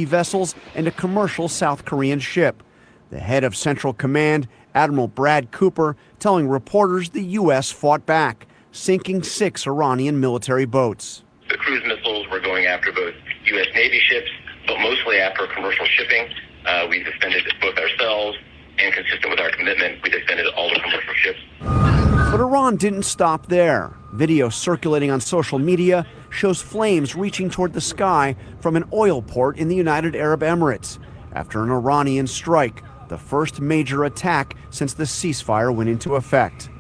vessels and a commercial South Korean ship. The head of Central Command, Admiral Brad Cooper, telling reporters the U.S. fought back, sinking 6 Iranian military boats. The cruise missiles were going after both U.S. Navy ships, but mostly after commercial shipping. We defended both ourselves, and consistent with our commitment, we defended all the commercial ships. But Iran didn't stop there. Video circulating on social media shows flames reaching toward the sky from an oil port in the United Arab Emirates after an Iranian strike, the first major attack since the ceasefire went into effect.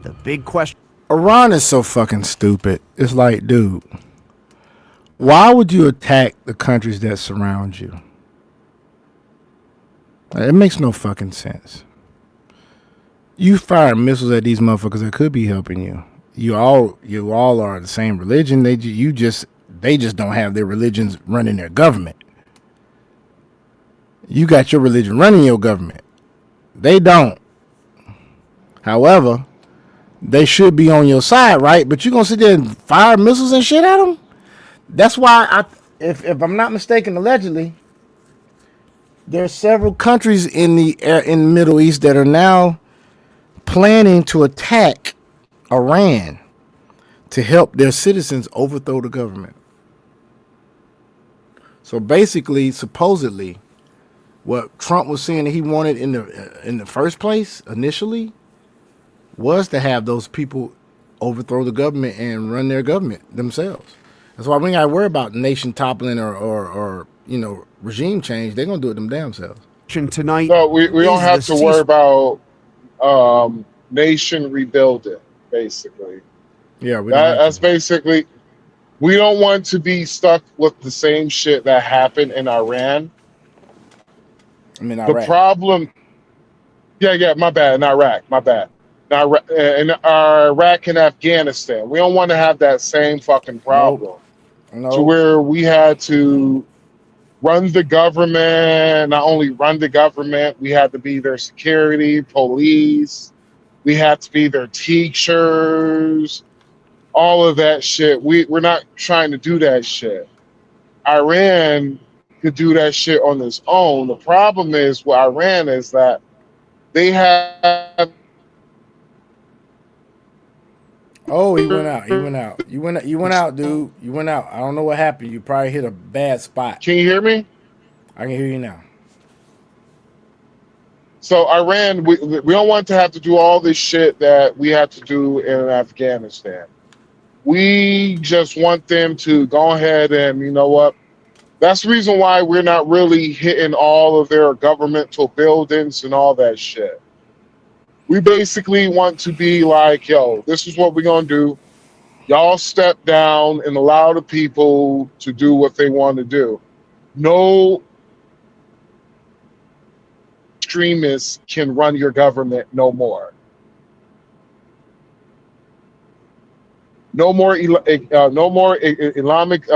The big question... Iran is so fucking stupid. It's like, dude, why would you attack the countries that surround you? It makes no fucking sense. You fire missiles at these motherfuckers that could be helping you. You all are the same religion. They just don't have their religions running their government. You got your religion running your government. They don't. However, they should be on your side, right? But you gonna sit there and fire missiles and shit at them? That's why if I'm not mistaken, allegedly, there's several countries in the Middle East that are now planning to attack Iran to help their citizens overthrow the government. So basically, supposedly, what Trump was saying that he wanted in the first place initially was to have those people overthrow the government and run their government themselves. That's why we ain't got to worry about nation toppling or regime change. They're gonna do it them damn selves. Tonight, so we don't have to worry about nation rebuilding, basically. Yeah, that's basically. We don't want to be stuck with the same shit that happened in Iran. I mean, the problem. Yeah, my bad. In Iraq, my bad. In Iraq and Afghanistan, we don't want to have that same fucking problem. No. To where we had to run the government, not only run the government, we had to be their security, police, we had to be their teachers, all of that shit. We're not trying to do that shit. Iran could do that shit on its own. The problem is with Iran is that they have... Oh, he went out. You went out, dude. You went out. I don't know what happened. You probably hit a bad spot. Can you hear me? I can hear you now. So Iran, we don't want to have to do all this shit that we had to do in Afghanistan. We just want them to go ahead and, you know what? That's the reason why we're not really hitting all of their governmental buildings and all that shit. We basically want to be like, yo, this is what we're going to do. Y'all step down and allow the people to do what they want to do. No extremists can run your government no more. No more Islamic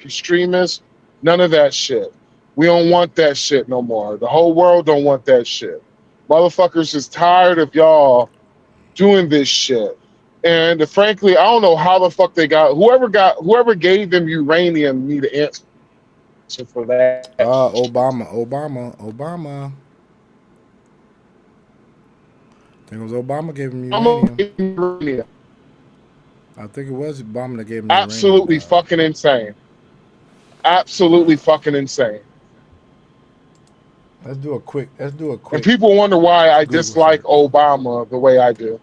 extremists. None of that shit. We don't want that shit no more. The whole world don't want that shit. Motherfuckers is tired of y'all doing this shit. And frankly, I don't know how the fuck they got whoever gave them uranium need to answer for that. Obama. I think it was Obama gave him uranium. I think it was Obama that gave him absolutely uranium. Fucking insane. Absolutely fucking insane. Let's do a quick. And people wonder why I dislike Obama the way I do.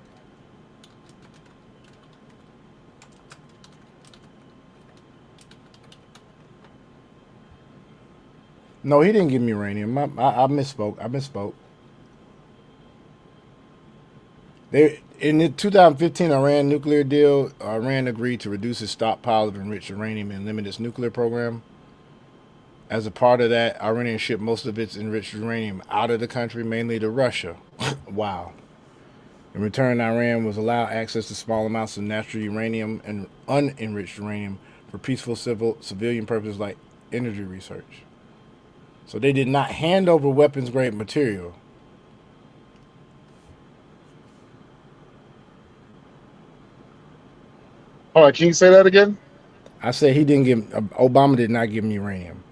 No, he didn't give me uranium. I misspoke. In the 2015 Iran nuclear deal, Iran agreed to reduce its stockpile of enriched uranium and limit its nuclear program. As a part of that, Iran shipped most of its enriched uranium out of the country, mainly to Russia. Wow. In return, Iran was allowed access to small amounts of natural uranium and unenriched uranium for peaceful civilian purposes like energy research. So they did not hand over weapons-grade material. All right, can you say that again? I said Obama did not give him uranium.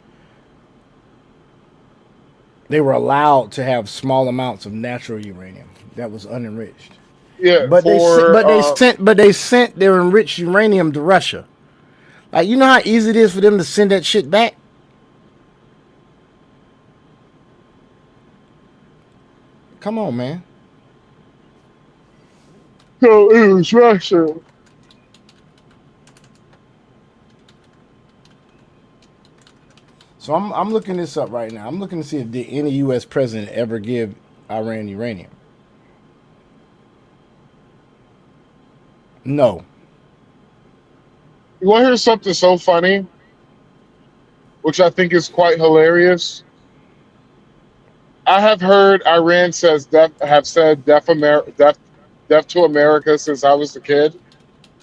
they were allowed to have small amounts of natural uranium that was unenriched. Yeah, But they sent their enriched uranium to Russia. Like, you know how easy it is for them to send that shit back? Come on, man. so it was Russia. So I'm looking this up right now. I'm looking to see if did any U.S. president ever give Iran uranium. No. You want to hear something so funny, which I think is quite hilarious? I have heard Iran have said death to America since I was a kid.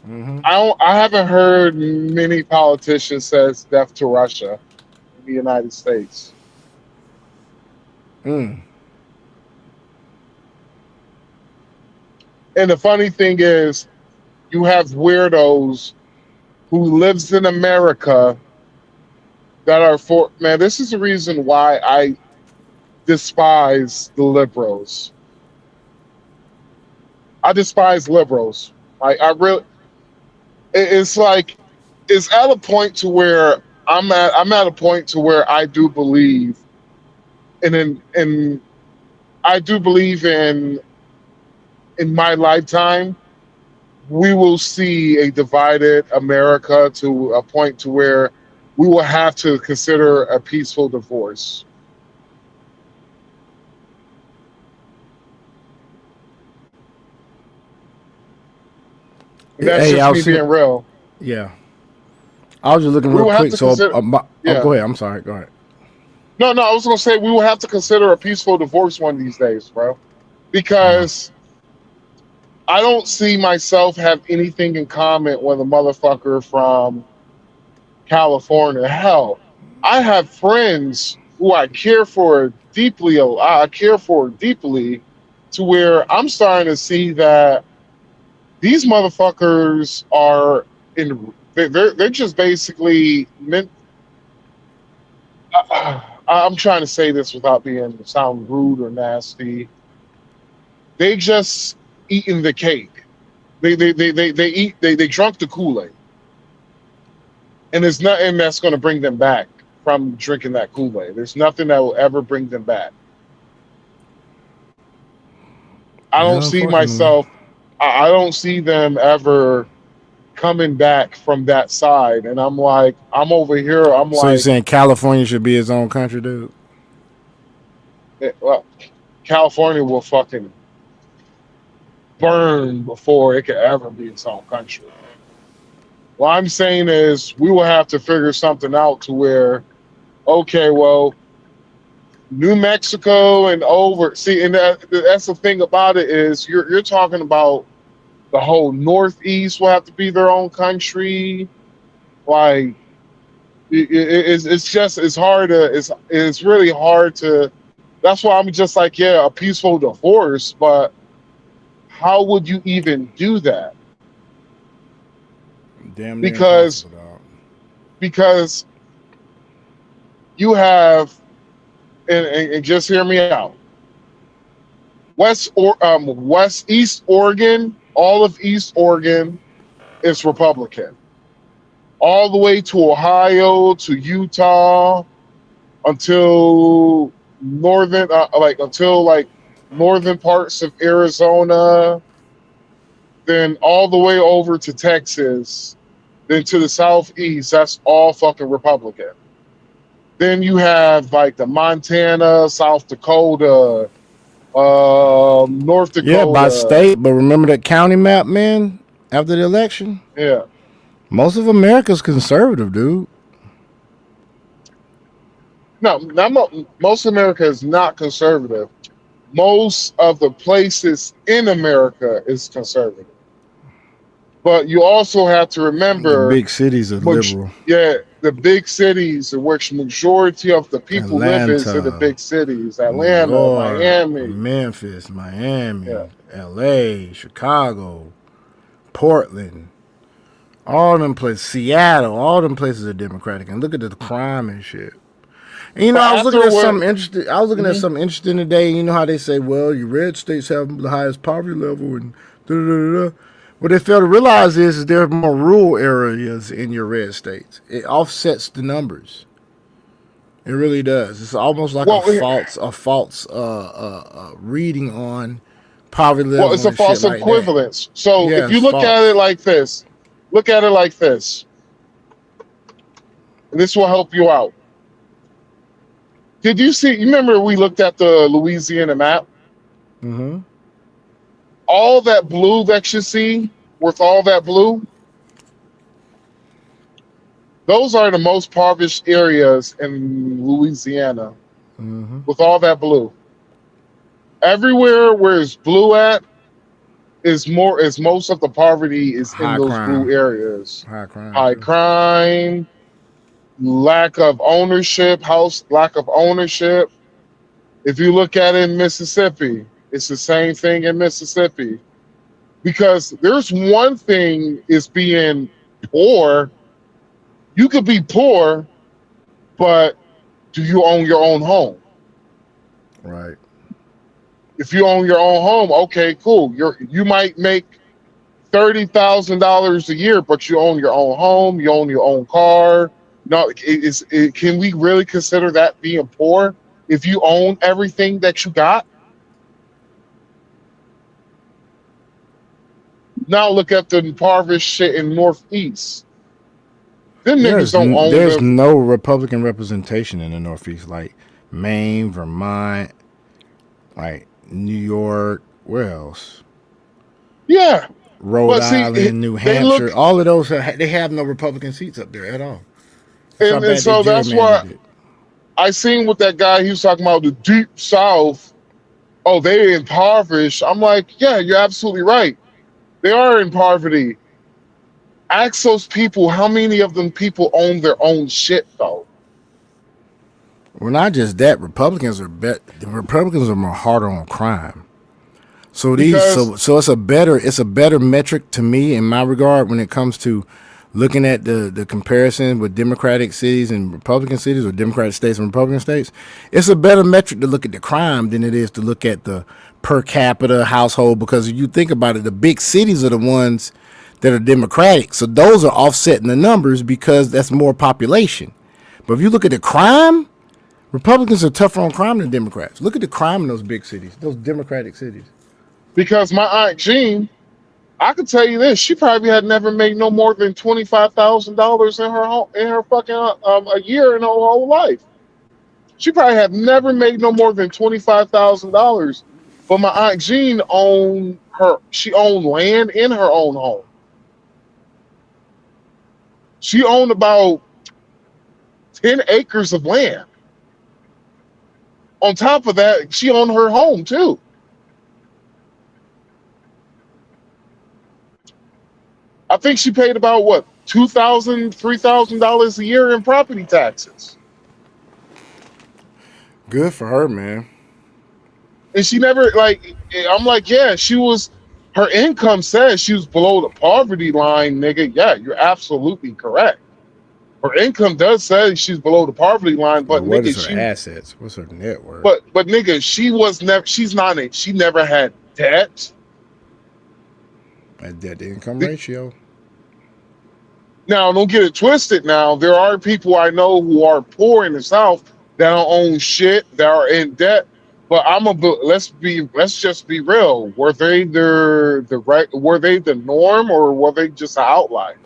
Mm-hmm. I haven't heard many politicians says death to Russia in the United States. Mm. And the funny thing is, you have weirdos who lives in America that are for, man, this is the reason why I despise the liberals. I despise liberals. I really, it's like, it's at a point to where I'm at a point to where I do believe in I do believe in my lifetime we will see a divided America to a point to where we will have to consider a peaceful divorce. That's Hey, just me being real. Yeah. I was just looking We real will have quick. to So, consider- yeah. go ahead. I'm sorry. Go ahead. No, I was gonna say we will have to consider a peaceful divorce one of these days, bro. Because I don't see myself have anything in common with a motherfucker from California. Hell, I have friends who I care for deeply. To where I'm starting to see that these motherfuckers are in. They're just basically meant. I'm trying to say this without sound rude or nasty. They just eating the cake. They drunk the Kool-Aid. And there's nothing that's going to bring them back from drinking that Kool-Aid. There's nothing that will ever bring them back. I don't see myself. I don't see them ever coming back from that side. And I'm like, I'm over here. So you're saying California should be its own country, dude? Well, California will fucking burn before it could ever be its own country. What I'm saying is we will have to figure something out to where, okay, well, New Mexico and and that's the thing about it is you're talking about the whole Northeast will have to be their own country. Like it's really hard to. That's why I'm just like, yeah, a peaceful divorce, but how would you even do that? Damn, because you have, and just hear me out. East Oregon, all of East Oregon is Republican. All the way to Ohio, to Utah, until northern parts of Arizona, then all the way over to Texas, then to the southeast, that's all fucking Republican. Then you have like the Montana, South Dakota, North Dakota. Yeah, by state, but remember that county map, man, after the election? Yeah. Most of America's conservative, dude. No, most of America is not conservative. Most of the places in America is conservative. But you also have to remember the big cities are liberal. Yeah, the big cities in which majority of the people live is in the big cities. Atlanta, Miami. Memphis, Miami, LA, Chicago, Portland. All them places, Seattle, all them places are Democratic. And look at the crime and shit. And, But I was looking at afterward- something interesting. I was looking at Mhm. something interesting today. You know how they say, well, your red states have the highest poverty level and da da da da. What they fail to realize is there are more rural areas in your red states. It offsets the numbers. It really does. It's almost like Well, a false reading on poverty level. Well, it's a and shit false like that. equivalence. So Yeah, if you it's look false. at it like this, look at it like this. And this will help you out. Did you see? You remember we looked at the Louisiana map? Mm-hmm. All that blue that you see, with all that blue, those are the most impoverished areas in Louisiana. Mm-hmm. With all that blue, everywhere where it's blue at is most of the poverty is High in those crime. blue areas. High crime. High crime, lack of ownership, lack of ownership. If you look at it in Mississippi, it's the same thing in Mississippi. Because there's one thing is being poor. You could be poor, but do you own your own home? Right. If you own your own home, okay, cool. You might make $30,000 a year, but you own your own home, you own your own car. No, can we really consider that being poor if you own everything that you got? Now look at the impoverished shit in Northeast. Them niggas don't own There's them. no Republican representation in the Northeast, like Maine, Vermont, like New York. Where else? Yeah, Rhode But see, Island, New they Hampshire. look- All of those, they have no Republican seats up there at all. That's how and bad so they that's gerrymandered why it. I seen with that guy. He was talking about the deep South. Oh, they impoverished. I'm like, yeah, you're absolutely right. They are in poverty. Ask those people how many of them people own their own shit though. Well, not just that. Republicans are more harder on crime. So so it's a better metric to me in my regard when it comes to looking at the comparison with Democratic cities and Republican cities, or Democratic states and Republican states. It's a better metric to look at the crime than it is to look at the per capita household, because if you think about it, the big cities are the ones that are Democratic. So those are offsetting the numbers because that's more population. But if you look at the crime, Republicans are tougher on crime than Democrats. Look at the crime in those big cities, those Democratic cities. Because my aunt Jean, I could tell you this, she probably had never made no more than $25,000 in her home, in her fucking a year in her whole life. She probably had never made no more than $25,000. But my aunt Jean owned land in her own home. She owned about 10 acres of land. On top of that, she owned her home too. I think she paid about what, $2,000, $3,000 a year in property taxes. Good for her, man. And she never, like, I'm like, yeah, her income says she was below the poverty line, nigga. Yeah, you're absolutely correct. Her income does say she's below the poverty line, but What nigga, is her assets? What's her net worth? but nigga, she never had debt. A debt to income ratio. Now, don't get it twisted. Now, there are people I know who are poor in the South that don't own shit, that are in debt. But let's just be real. Were they were they the norm, or were they just an outlier?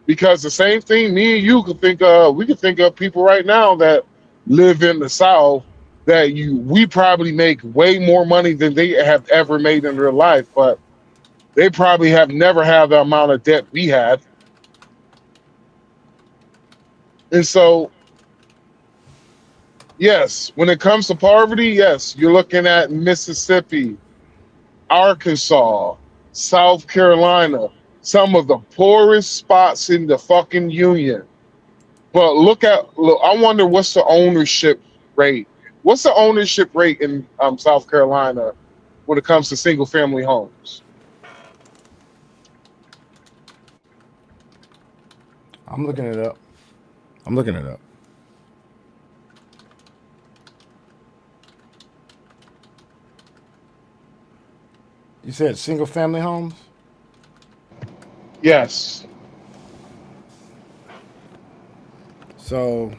Because the same thing me and you could think of, we could think of people right now that live in the South that we probably make way more money than they have ever made in their life, but they probably have never had the amount of debt we had. And so, yes, when it comes to poverty, yes, you're looking at Mississippi, Arkansas, South Carolina, some of the poorest spots in the fucking union. But look, I wonder what's the ownership rate. What's the ownership rate in South Carolina when it comes to single family homes? I'm looking it up. I'm looking it up. You said single family homes? Yes. So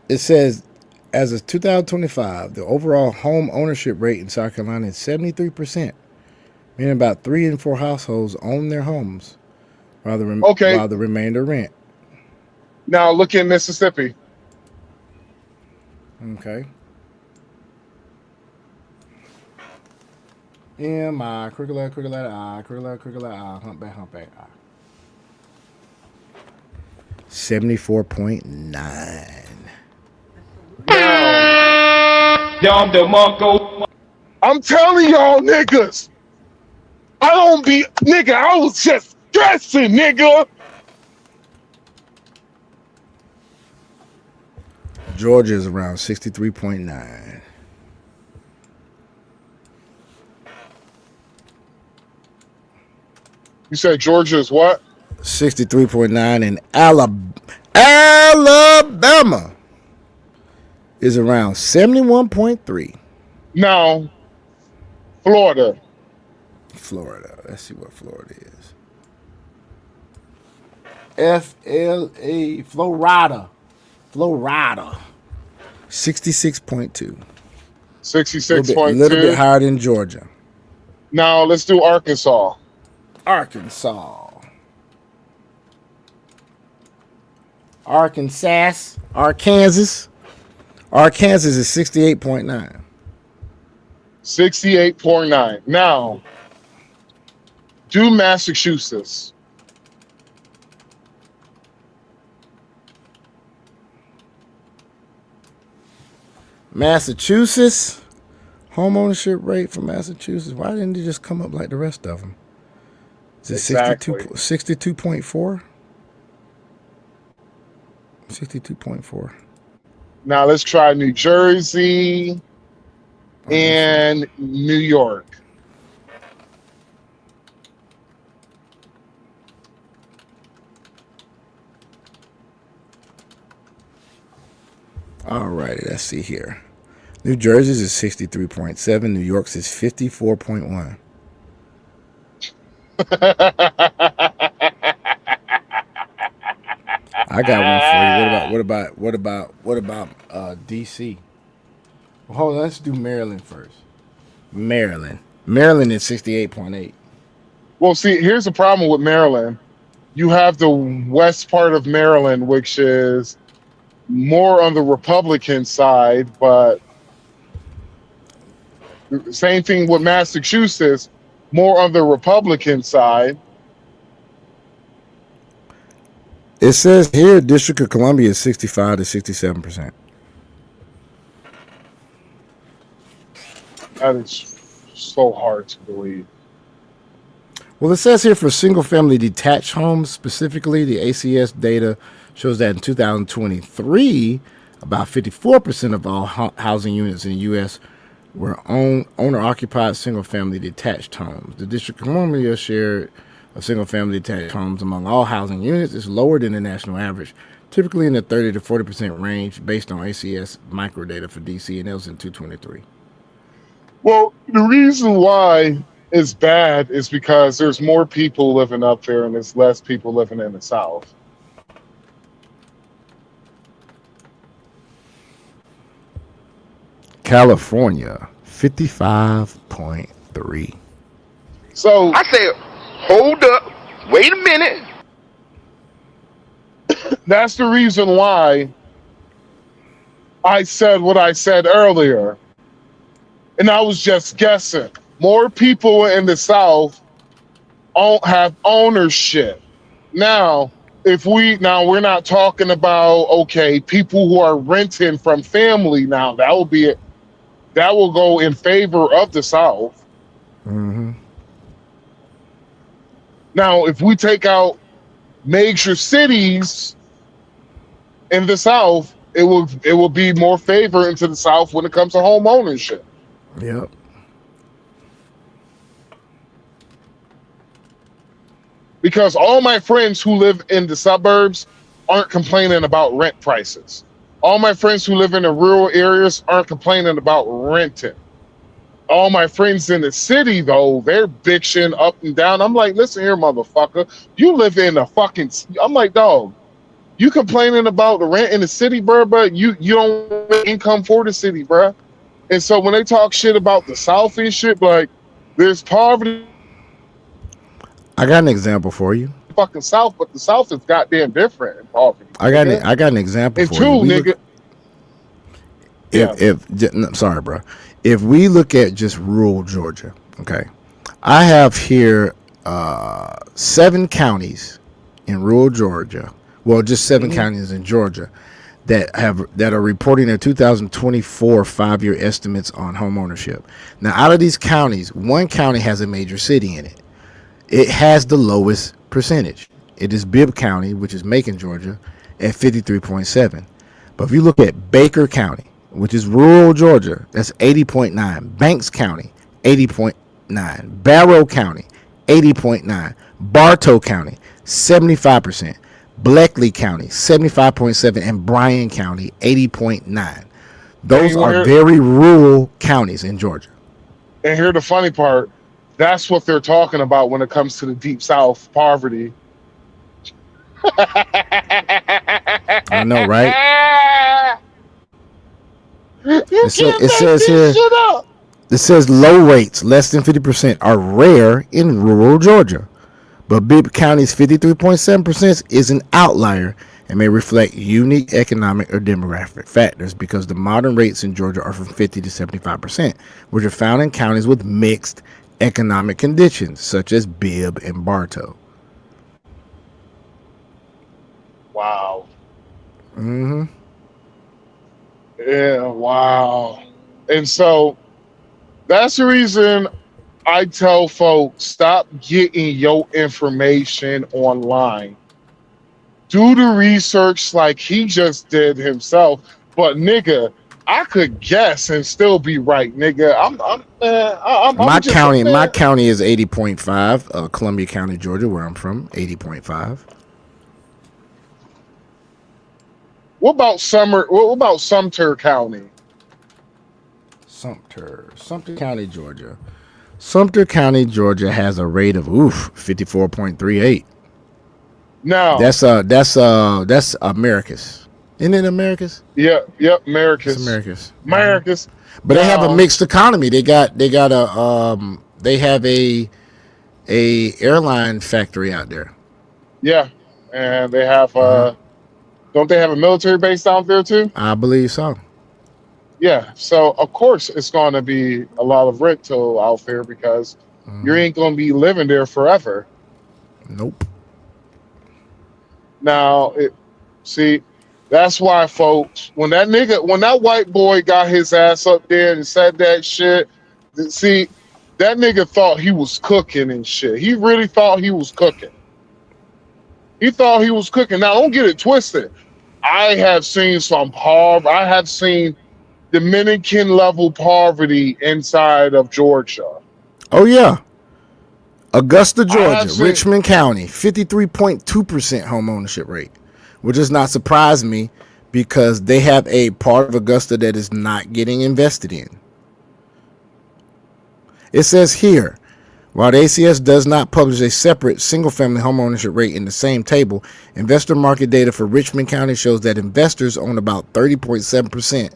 it says, as of 2025, the overall home ownership rate in South Carolina is 73%, meaning about 3 in 4 households own their homes, while Okay. while the remainder rent. Now look in Mississippi. Okay. M-I, cricket I, cricket I, humpback, I. 74.9. I'm telling y'all niggas, I don't be nigga, I was just stressing, nigga. Georgia is around 63.9. You said Georgia is what? 63.9, and Alabama is around 71.3. Now, Florida. Florida. Let's see what Florida is. FLA, Florida. 66.2. 66.2. A little bit higher than Georgia. Now let's do Arkansas. Arkansas is 68.9. 68.9. Now, do Massachusetts. Massachusetts, home ownership rate for Massachusetts. Why didn't it just come up like the rest of them? Is it Exactly. 62.4? 62.4. Now let's try New Jersey and New York. All righty, let's see here. New Jersey's is 63.7. New York's is 54.1. I got one for you. What about DC? Well, hold on, let's do Maryland first. Maryland is 68.8. Well, see, here's the problem with Maryland. You have the west part of Maryland, which is more on the Republican side, but same thing with Massachusetts, more on the Republican side. It says here District of Columbia is 65 to 67%. That is so hard to believe. Well, it says here for single-family detached homes specifically, the ACS data shows that in 2023, about 54% of all housing units in the U.S. were owner-occupied single-family detached homes. The District of Columbia share of single-family detached homes among all housing units is lower than the national average, typically in the 30 to 40% range based on ACS microdata for DC, and that was in 2023. Well, the reason why it's bad is because there's more people living up there and there's less people living in the South. California, 55.3. So I said, hold up, wait a minute. that's the reason why I said what I said earlier. And I was just guessing. More people in the South have ownership. Now, we're not talking about, okay, people who are renting from family now, that will go in favor of the South. Mm-hmm. Now, if we take out major cities in the South, it will be more favor into the South when it comes to home ownership. Yep. because all my friends who live in the suburbs aren't complaining about rent prices. All my friends who live in the rural areas aren't complaining about renting. All my friends in the city, though, they're bitching up and down. I'm like, listen here, motherfucker. You live in a fucking... I'm like, dog, you complaining about the rent in the city, bro, but you don't make income for the city, bro. And so when they talk shit about the South and shit, like, there's poverty I got an example for you. fucking South, but the South is goddamn different in poverty. I got an example And for two, you. nigga. Sorry, bro. If we look at just rural Georgia, okay, I have here 7 counties in rural Georgia. Well, just 7 counties in Georgia that are reporting their 2024 5-year estimates on home ownership. Now, out of these counties, one county has a major city in it. It has the lowest percentage. It is Bibb County, which is Macon, Georgia, at 53.7. But if you look at Baker County, which is rural Georgia, that's 80.9. Banks County, 80.9. Barrow County, 80.9. Bartow County, 75%. Bleckley County, 75.7. And Bryan County, 80.9. Those are very rural counties in Georgia. And here's the funny part. That's what they're talking about when it comes to the Deep South poverty. I know, right? It says low rates, less than 50%, are rare in rural Georgia. But Bibb County's 53.7% is an outlier and may reflect unique economic or demographic factors because the modern rates in Georgia are from 50 to 75%, which are found in counties with mixed economic conditions, such as Bibb and Bartow. Wow. Mm-hmm. Yeah, wow. And so that's the reason I tell folks, stop getting your information online. Do the research like he just did himself. But nigga, I could guess and still be right, nigga. My county is 80.5. Columbia County, Georgia, where I'm from, 80.5. What about Sumter County? Sumter County, Georgia. Sumter County, Georgia has a rate of 54.38. No. That's Americas. Isn't it Americas? Yep, Americas. It's Americas. Americas. But they have a mixed economy. They have a airline factory out there. Yeah. And they have don't they have a military base down there too? I believe so. Yeah. So of course it's gonna be a lot of rental out there because you ain't gonna be living there forever. Nope. Now that's why, folks, when that white boy got his ass up there and said that shit, see, that nigga thought he was cooking and shit. He really thought he was cooking. He thought he was cooking. Now, don't get it twisted. I have seen I have seen Dominican level poverty inside of Georgia. Oh, yeah. Augusta, Georgia, Richmond County, 53.2% home ownership rate, which does not surprise me because they have a part of Augusta that is not getting invested in. It says here, while the ACS does not publish a separate single-family home ownership rate in the same table, investor market data for Richmond County shows that investors own about 30.7%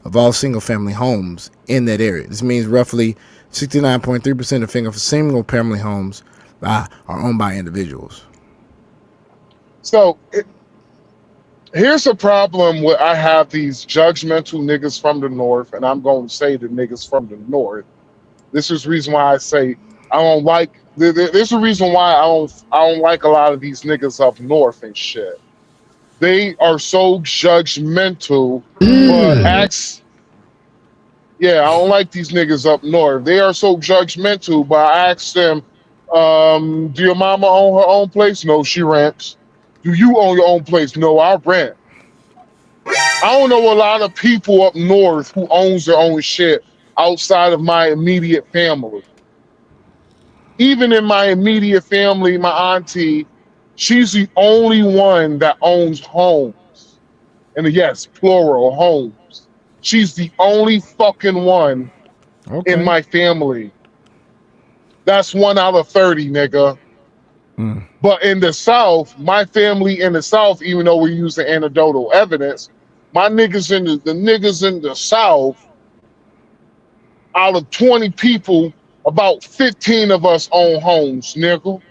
of all single-family homes in that area. This means roughly 69.3% of single-family homes are owned by individuals. So here's a problem with I have these judgmental niggas from the north, and I'm going to say the niggas from the north. This is the reason why I say I don't like. This is the reason why I don't like a lot of these niggas up north and shit. They are so judgmental. But yeah, I don't like these niggas up north. They are so judgmental. But I asked them, do your mama own her own place? No, she rents. Do you own your own place? No, I rent. I don't know a lot of people up north who owns their own shit outside of my immediate family. even in my immediate family, my auntie, she's the only one that owns homes. And yes, plural homes. She's the only fucking one Okay. in my family. That's 1 out of 30, nigga. But in the South, my family in the South, even though we're using anecdotal evidence, my niggas in the niggas in the South, out of 20 people, about 15 of us own homes, nigga.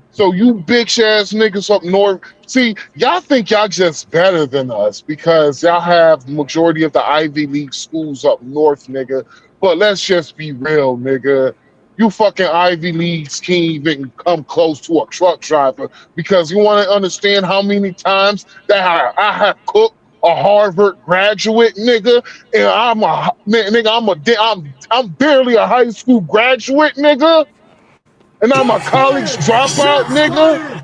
So you bitch ass niggas up north, see, y'all think y'all just better than us because y'all have the majority of the Ivy League schools up north, nigga. But let's just be real, nigga. You fucking Ivy Leagues can't even come close to a truck driver because you want to understand how many times that I have cooked a Harvard graduate, nigga, and I'm barely a high school graduate, nigga. And I'm a college dropout, nigga.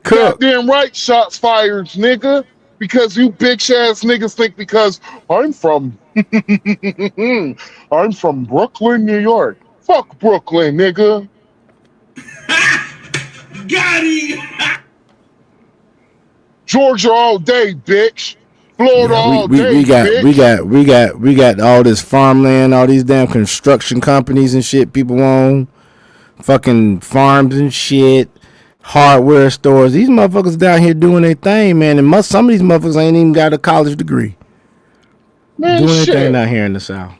Goddamn right, shots fired, nigga. Because you bitch ass niggas think because I'm from Brooklyn, New York. Fuck Brooklyn, nigga. Got him. Georgia all day, bitch. Florida all day, bitch. we got all this farmland, all these damn construction companies and shit people own, fucking farms and shit, hardware stores. These motherfuckers down here doing their thing, man. And some of these motherfuckers ain't even got a college degree. Man, Doing their shit. thing out here in the South.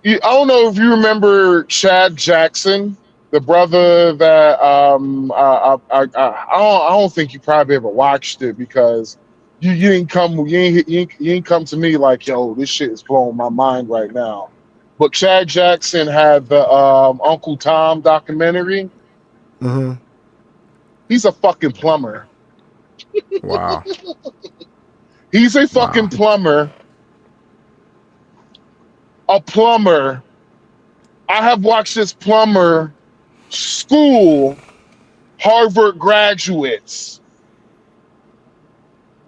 I don't know if you remember Chad Jackson, the brother that I don't think you probably ever watched it because you ain't come come to me like, yo, this shit is blowing my mind right now. But Chad Jackson had the Uncle Tom documentary. Mm-hmm. He's a fucking plumber. Wow. He's a fucking plumber. A plumber. I have watched this plumber school Harvard graduates.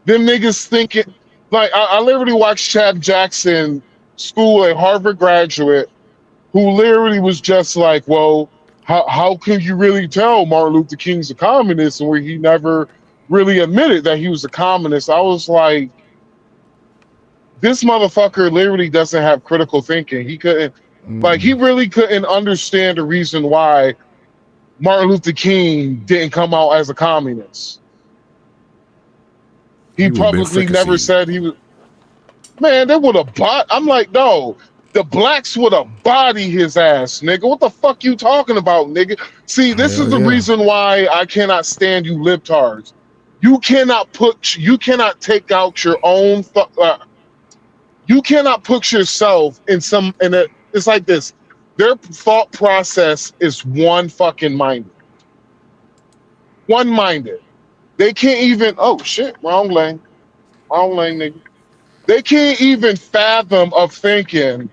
Them niggas thinking, like, I literally watched Chad Jackson school a Harvard graduate who literally was just like, well, how can you really tell Martin Luther King's a communist and where he never really admitted that he was a communist? I was like, this motherfucker literally doesn't have critical thinking. He couldn't, he really couldn't understand the reason why Martin Luther King didn't come out as a communist. He publicly never said he was. Man, they would have bought. I'm like, no, the blacks would have bodied his ass, nigga. What the fuck you talking about, nigga? See, this is the reason why I cannot stand you libtards. You cannot take out your own. You cannot put yourself in a. It's like this. Their thought process is one fucking minded. One minded. They can't even. Oh shit! Wrong lane, nigga. They can't even fathom of thinking.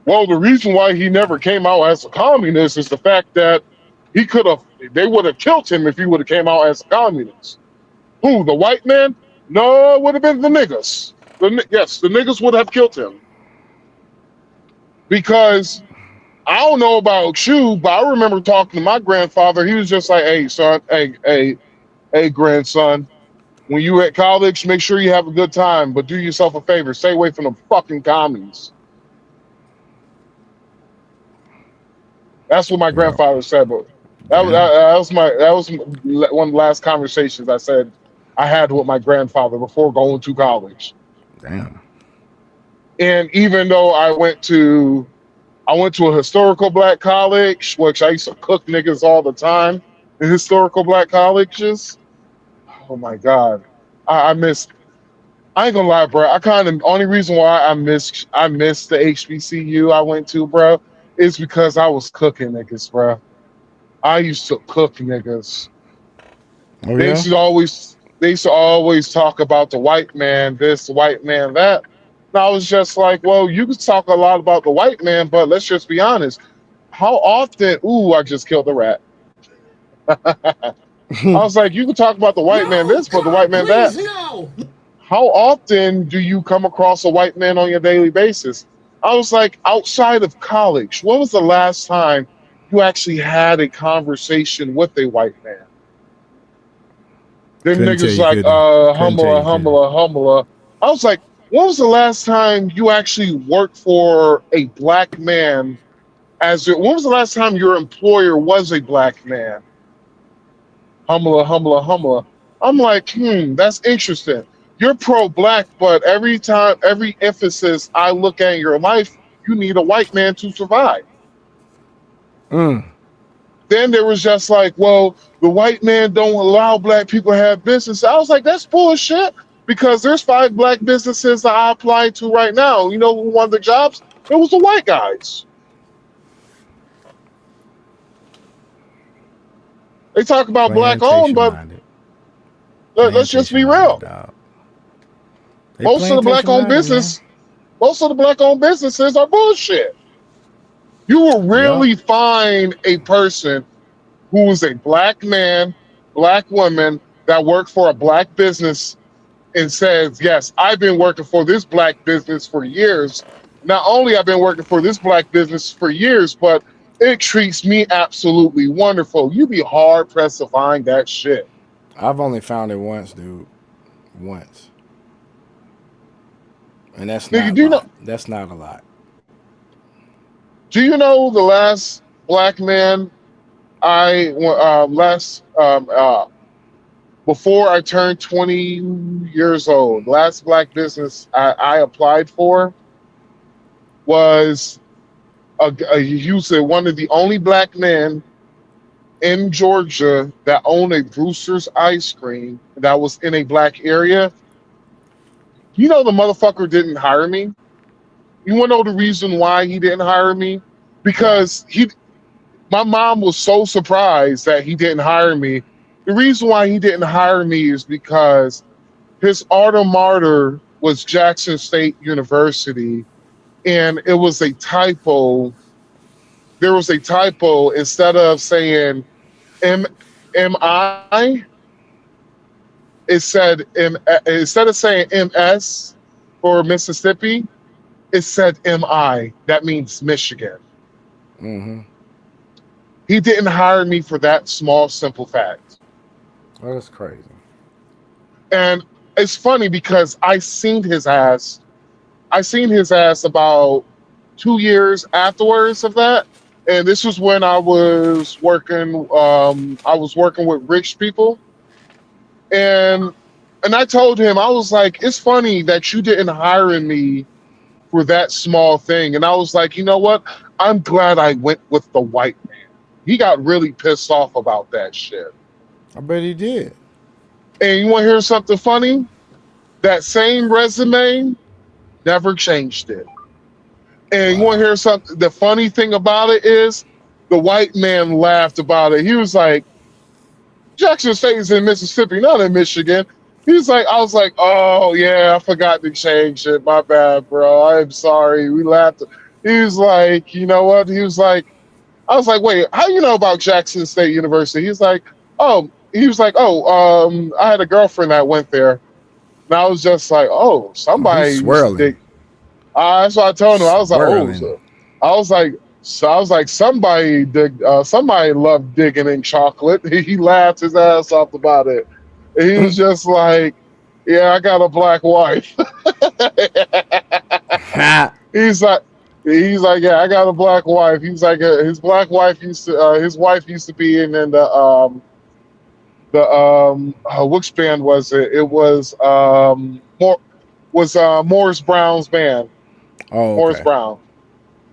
Well, the reason why he never came out as a communist is the fact that they would have killed him if he would have came out as a communist. Who? The white man? No, it would have been the niggas. Yes, the niggas would have killed him. Because I don't know about you, but I remember talking to my grandfather. He was just like, hey, son, hey, grandson, when you at college, make sure you have a good time, but do yourself a favor. Stay away from the fucking commies. That's what my grandfather said, but that was one of the last conversations I said I had with my grandfather before going to college. Damn. And even though I went to a historical black college, which I used to cook niggas all the time in historical black colleges. Oh my God. I ain't gonna lie, bro. Only reason why I missed the HBCU I went to, bro, is because I was cooking niggas, bro. I used to cook niggas. Oh, They used to always talk about the white man, this, the white man, that. And I was just like, well, you can talk a lot about the white man, but let's just be honest. How often, I just killed a rat. I was like, you can talk about the white man this, but the white man that. No. how often do you come across a white man on your daily basis? I was like, outside of college, when was the last time you actually had a conversation with a white man? Them Couldn't tell niggas you, like, couldn't tell you, humble. I was like, when was the last time you actually worked for a black man? When was the last time your employer was a black man? Humble. I'm like, that's interesting. You're pro-black, but every emphasis I look at in your life, you need a white man to survive. Then there was just like, well, the white man don't allow black people to have business. I was like, that's bullshit, because there's 5 black businesses that I applied to right now. You know who won the jobs? It was the white guys. They talk about black owned, but let's just be real. Most of the black owned businesses are bullshit. You will rarely find a person who is a black man, black woman that worked for a black business and says, yes, I've been working for this black business for years. Not only I've been working for this black business for years, but it treats me absolutely wonderful. You'd be hard pressed to find that shit. I've only found it once, dude. Once. And that's not that's not a lot. Do you know the last black man before I turned 20 years old, last black business I applied for was he was one of the only black men in Georgia that owned a Brewster's ice cream that was in a black area. You know, the motherfucker didn't hire me. You want to know the reason why he didn't hire me? Because my mom was so surprised that he didn't hire me. The reason why he didn't hire me is because his alma mater was Jackson State University, and it was a typo. There was a typo. Instead of saying M-I, it said instead of saying MS for Mississippi, it said MI. That means Michigan. He didn't hire me for that small, simple fact. Oh, that's crazy. And it's funny because I seen his ass about 2 years afterwards of that. And this was when I was working with rich people. And I told him, I was like, it's funny that you didn't hire me for that small thing. And I was like, you know what? I'm glad I went with the white man. He got really pissed off about that shit. I bet he did. And you want to hear something funny? That same resume never changed it. And you want to hear something? The funny thing about it is the white man laughed about it. He was like, Jackson State is in Mississippi, not in Michigan. He's like, I was like, oh yeah, I forgot to change it. My bad, bro. I'm sorry. We laughed. He was like, you know what? He was like, I was like, wait, how you know about Jackson State University? He's like, I had a girlfriend that went there. And I was just like, oh, somebody swirling. That's what I told him. I was Swirling. like, somebody loved digging in chocolate. He laughed his ass off about it. And he was just like, yeah, I got a black wife. He's like, yeah, I got a black wife. He's like, his black wife his wife used to be in the which band was it? It was Morris Brown's band. Oh, okay. Morris Brown.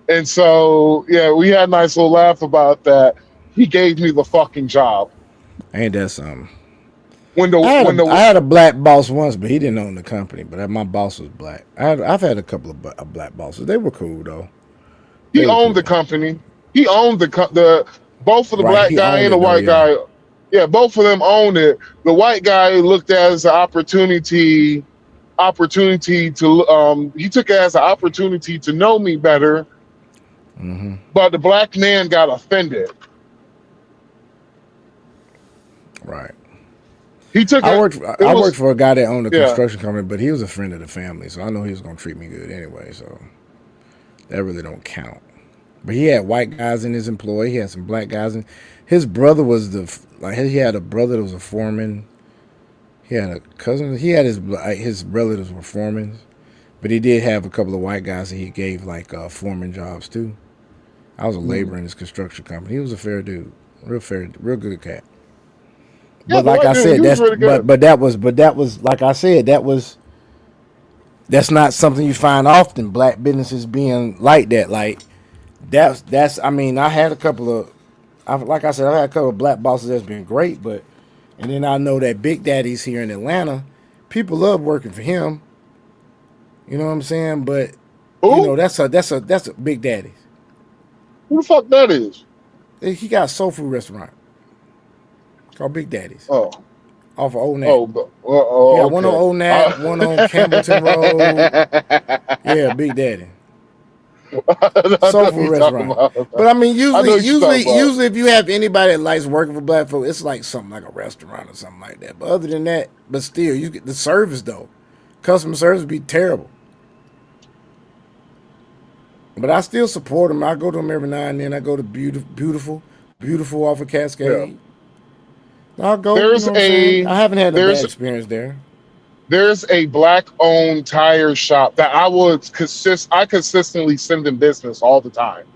And so, yeah, we had a nice little laugh about that. He gave me the fucking job. Ain't that something? I had a black boss once, but he didn't own the company. But my boss was black. I've had a couple of black bosses. They were cool though. He owned the company. He owned both of the black guy and the white guy. Yeah, both of them owned it. The white guy looked at it as an opportunity to he took it as an opportunity to know me better. But the black man got offended. Right. He took I it. worked. It I was worked for a guy that owned a yeah. construction company, but he was a friend of the family, so I know he was gonna treat me good anyway. So that really don't count. But he had white guys in his employ. He had some black guys in. His brother was he had a brother that was a foreman. He had a cousin. He had his relatives were foremen, but he did have a couple of white guys that he gave like foreman jobs too. I was a laborer in his construction company. He was a fair dude, real good cat. Yeah, But like I said, he was really good. but that was like I said, that's not something you find often. Black businesses being like that, like that's. I mean, I had a couple of, like I said, I had a couple of black bosses that's been great, but and then I know that Big Daddy's here in Atlanta. People love working for him. You know what I'm saying? But you know Who? that's a Big Daddy's. Who the fuck that is? He got a soul food restaurant called Big Daddy's Oh, off of Old Nat. He got one on okay. Old Nat, one on Campbellton Road. Yeah, Big Daddy. I Soul know food you talking restaurant. about. But I mean, I know what you're talking about. usually, if you have anybody that likes working for black folk, it's like something like a restaurant or something like that. But other than that, but still, you get the service though. Customer service be terrible. But I still support them. I go to them every now and then. I go to beautiful off of Cascade. I'll go. There's you know what I'm saying? a I haven't had a there's bad experience there. there's a black-owned tire shop that I consistently send in business all the time.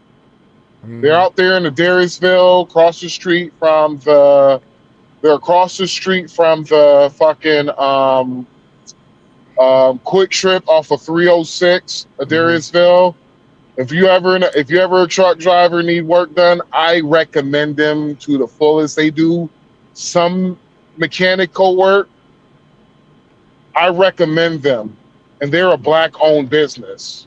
They're out there in the Darysville, across the street from the. They're across the street from the fucking Quick Trip off of 306, Darysville. If you ever a truck driver need work done, I recommend them to the fullest. They do some mechanical work. I recommend them, and they're a black-owned business,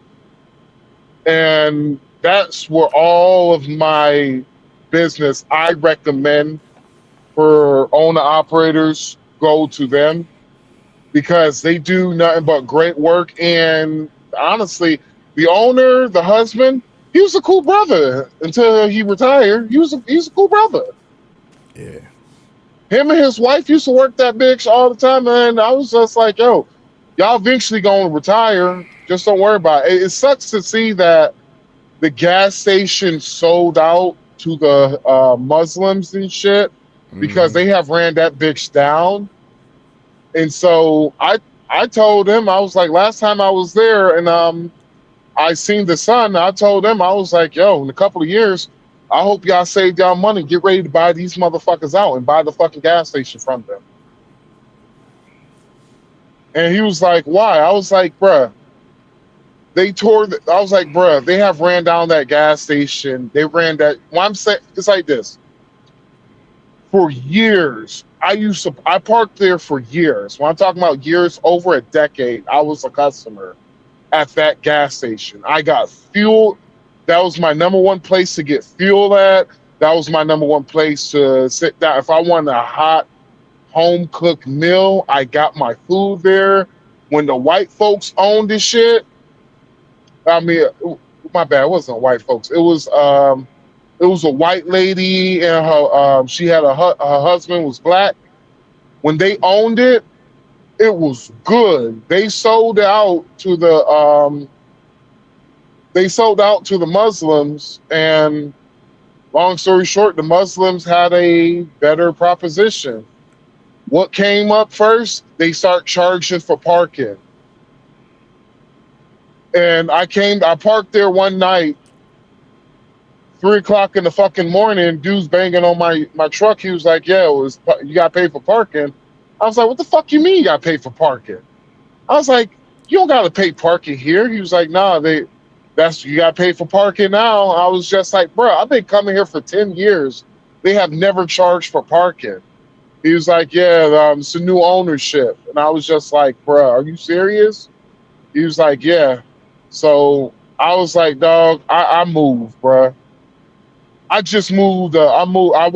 and that's where all of my business I recommend for owner operators go to them because they do nothing but great work. And honestly, the owner, the husband, he was a cool brother until he retired. He's a cool brother. Yeah. Him and his wife used to work that bitch all the time, and I was just like, yo, y'all eventually gonna retire. Just don't worry about it. It sucks to see that the gas station sold out to the Muslims and shit because they have ran that bitch down. And so I told him, I was like, last time I was there and I seen the son, I told him, I was like, yo, in a couple of years, I hope y'all save y'all money, get ready to buy these motherfuckers out and buy the fucking gas station from them. And he was like, why? I was like, bruh, I was like, bruh, they have ran down that gas station. They ran that. Well, I'm saying, it's like this. For years, I parked there for years. When I'm talking about years, over a decade, I was a customer at that gas station. I got fuel. That was my number one place to get fuel at. That was my number one place to sit down. If I wanted a hot home cooked meal, I got my food there. When the white folks owned this shit, I mean, my bad, it wasn't white folks. It was a white lady and her she had her husband was black. When they owned it, it was good. They sold out to the Muslims, and long story short, the Muslims had a better proposition. What came up first? They start charging for parking. And I parked there one night, 3:00 in the fucking morning, dude's banging on my truck. He was like, yeah, you got to pay for parking. I was like, what the fuck you mean you got to pay for parking? I was like, you don't got to pay parking here. He was like, nah, you got to pay for parking now. I was just like, bro, I've been coming here for 10 years. They have never charged for parking. He was like, yeah, it's a new ownership. And I was just like, bro, are you serious? He was like, yeah. So I was like, dog, I moved, bro. I just moved. I moved. I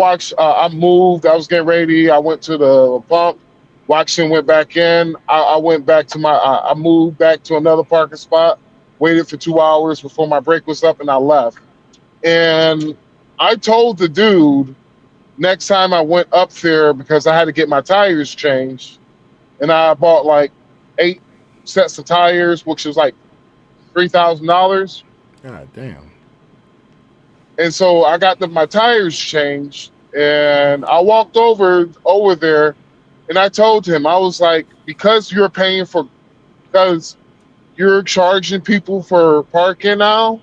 moved. I was getting ready. I went to the pump, watched and went back in. I went back to I moved back to another parking spot, waited for 2 hours before my break was up, and I left. And I told the dude, next time I went up there because I had to get my tires changed, and I bought like 8 sets of tires, which was like $3,000. God damn. And so I got my tires changed, and I walked over there, and I told him, I was like, because you're charging people for parking now,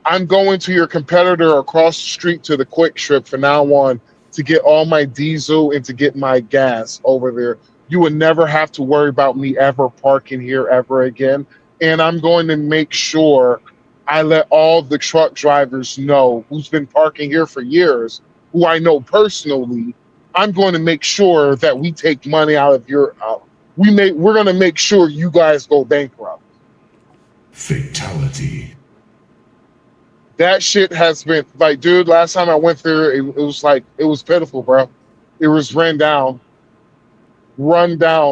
I'm going to your competitor across the street to the Quick Trip from now on to get all my diesel and to get my gas over there. You would never have to worry about me ever parking here ever again. And I'm going to make sure I let all the truck drivers know who's been parking here for years, who I know personally. I'm going to make sure that we take money out of your we're going to make sure you guys go bankrupt. Fatality. That shit has been like, dude, last time I went there, it was pitiful, bro. It was run down,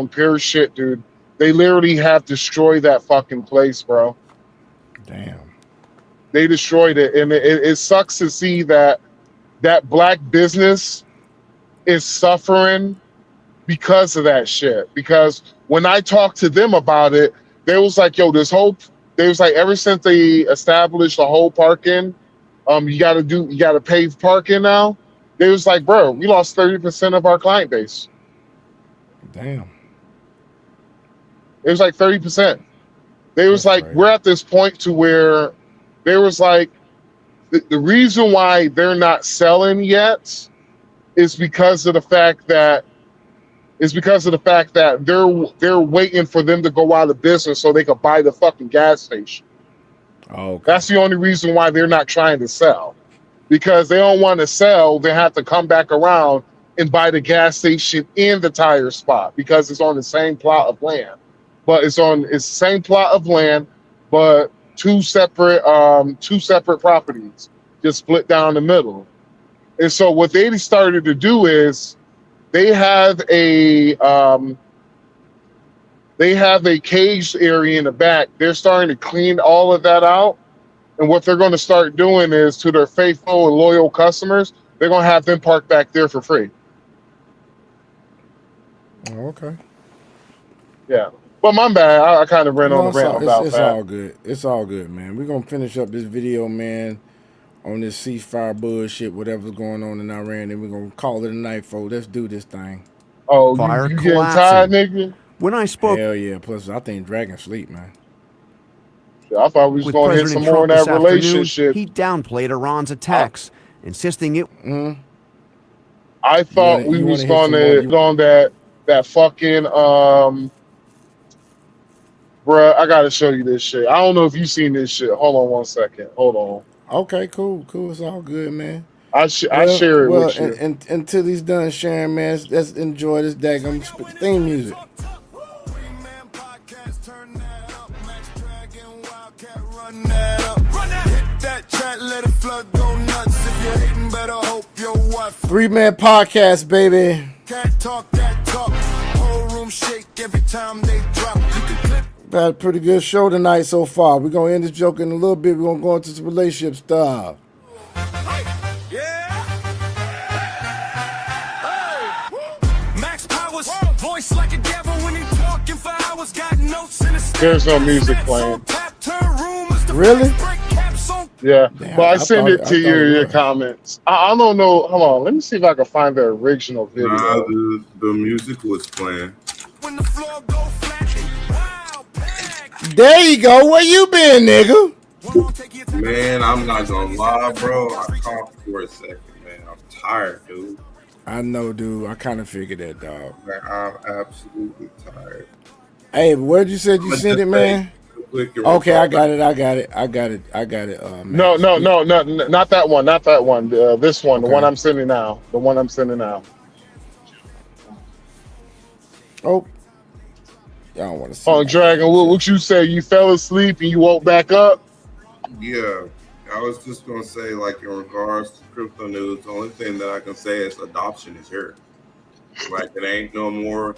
pure shit, dude. They literally have destroyed that fucking place, bro. Damn. They destroyed it, and it sucks to see that black business is suffering because of that shit. Because when I talked to them about it, they was like, yo, ever since they established the whole parking, you gotta pay parking now. They was like, bro, we lost 30% of our client base. Damn. It was like 30%. They was like, we're at this point to where they was like, the reason why they're not selling yet is because of the fact that they're waiting for them to go out of business so they could buy the fucking gas station. Oh, okay. That's the only reason why they're not trying to sell, because they don't want to sell. They have to come back around and buy the gas station in the tire spot because it's on the same plot of land. But it's the same plot of land, but two separate properties just split down the middle. And so what they started to do is they have a caged area in the back. They're starting to clean all of that out. And what they're going to start doing is, to their faithful and loyal customers, they're going to have them park back there for free. Oh, okay. Yeah. But my bad. I kind of ran on the rant about it's that. all good. It's all good, man. We're going to finish up this video, man, on this ceasefire bullshit, whatever's going on in Iran, and we're going to call it a night, folks. Let's do this thing. Oh, Fire you getting collapsing. tired, nigga? When I spoke Hell yeah. Plus, I think Dragon sleep, man. I thought we was with going to hit President some more in Trump that this afternoon, relationship. he downplayed Iran's attacks, insisting it I thought we was going to hit on that fucking bruh, I gotta show you this shit. I don't know if you seen this shit. Hold on 1 second. Hold on. Okay, cool. It's all good, man. I share it with you. And until he's done sharing, man, let's enjoy this daggum theme music. Three-man podcast, baby. Can't talk that talk. Whole room shake every time they drop. Had a pretty good show tonight so far. We're going to end this joke in a little bit. We're going to go into some relationship stuff. Max Powers, voice like a devil when he talking for hours. Got notes in his There's no music playing. Really? Yeah. Damn, But I I send thought it to it your was. comments. I don't know. Hold on. Let me see if I can find the original video. Nah, the music was playing. When the floor go flat, wow, packed. There you go. Where you been, nigga? Man, I'm not gonna lie, bro. I coughed for a second, man. I'm tired, dude. I know, dude. I kind of figured that, dog. Man, I'm absolutely tired. Hey, where did you say you sent it, man? Okay, I got it. Man. No, not that one. Not that one. This one, Okay. the one I'm sending now. The one I'm sending now. Oh, y'all don't want to see. Oh, that. Dragon, what you say? You fell asleep and you woke back up? Yeah, I was just gonna say, like, in regards to crypto news, the only thing that I can say is adoption is here. Like, it ain't no more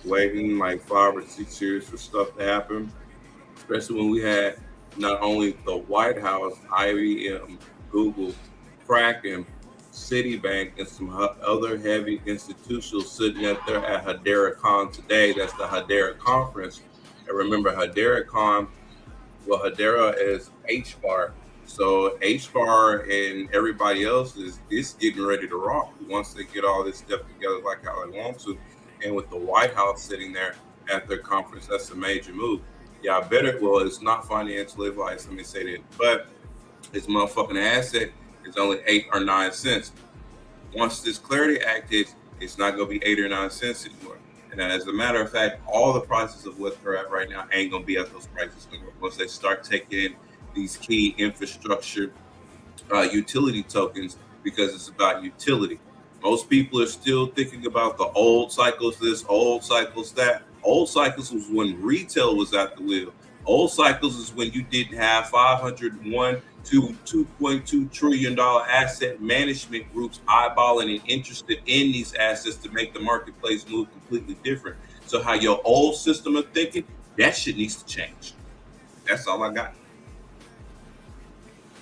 waiting like 5 or 6 years for stuff to happen. Especially when we had not only the White House, IBM, Google, Kraken, Citibank, and some other heavy institutions sitting up there at HederaCon today. That's the Hedera conference. And remember, HederaCon, well, Hedera is HBAR. So HBAR and everybody else is getting ready to rock once they get all this stuff together like how they want to. And with the White House sitting there at their conference, that's a major move. Yeah, I better. Well, it's not financial advice. Let me say that. But this motherfucking asset is only 8 or 9 cents. Once this Clarity Act hits, it's not going to be 8 or 9 cents anymore. And as a matter of fact, all the prices of what they're at right now ain't going to be at those prices anymore. Once they start taking in these key infrastructure utility tokens, because it's about utility. Most people are still thinking about the old cycles this, old cycles that. Old cycles was when retail was at the wheel. Old cycles is when you didn't have 501 to $2.2 trillion asset management groups eyeballing and interested in these assets to make the marketplace move completely different. So how your old system of thinking, that shit needs to change. That's all I got.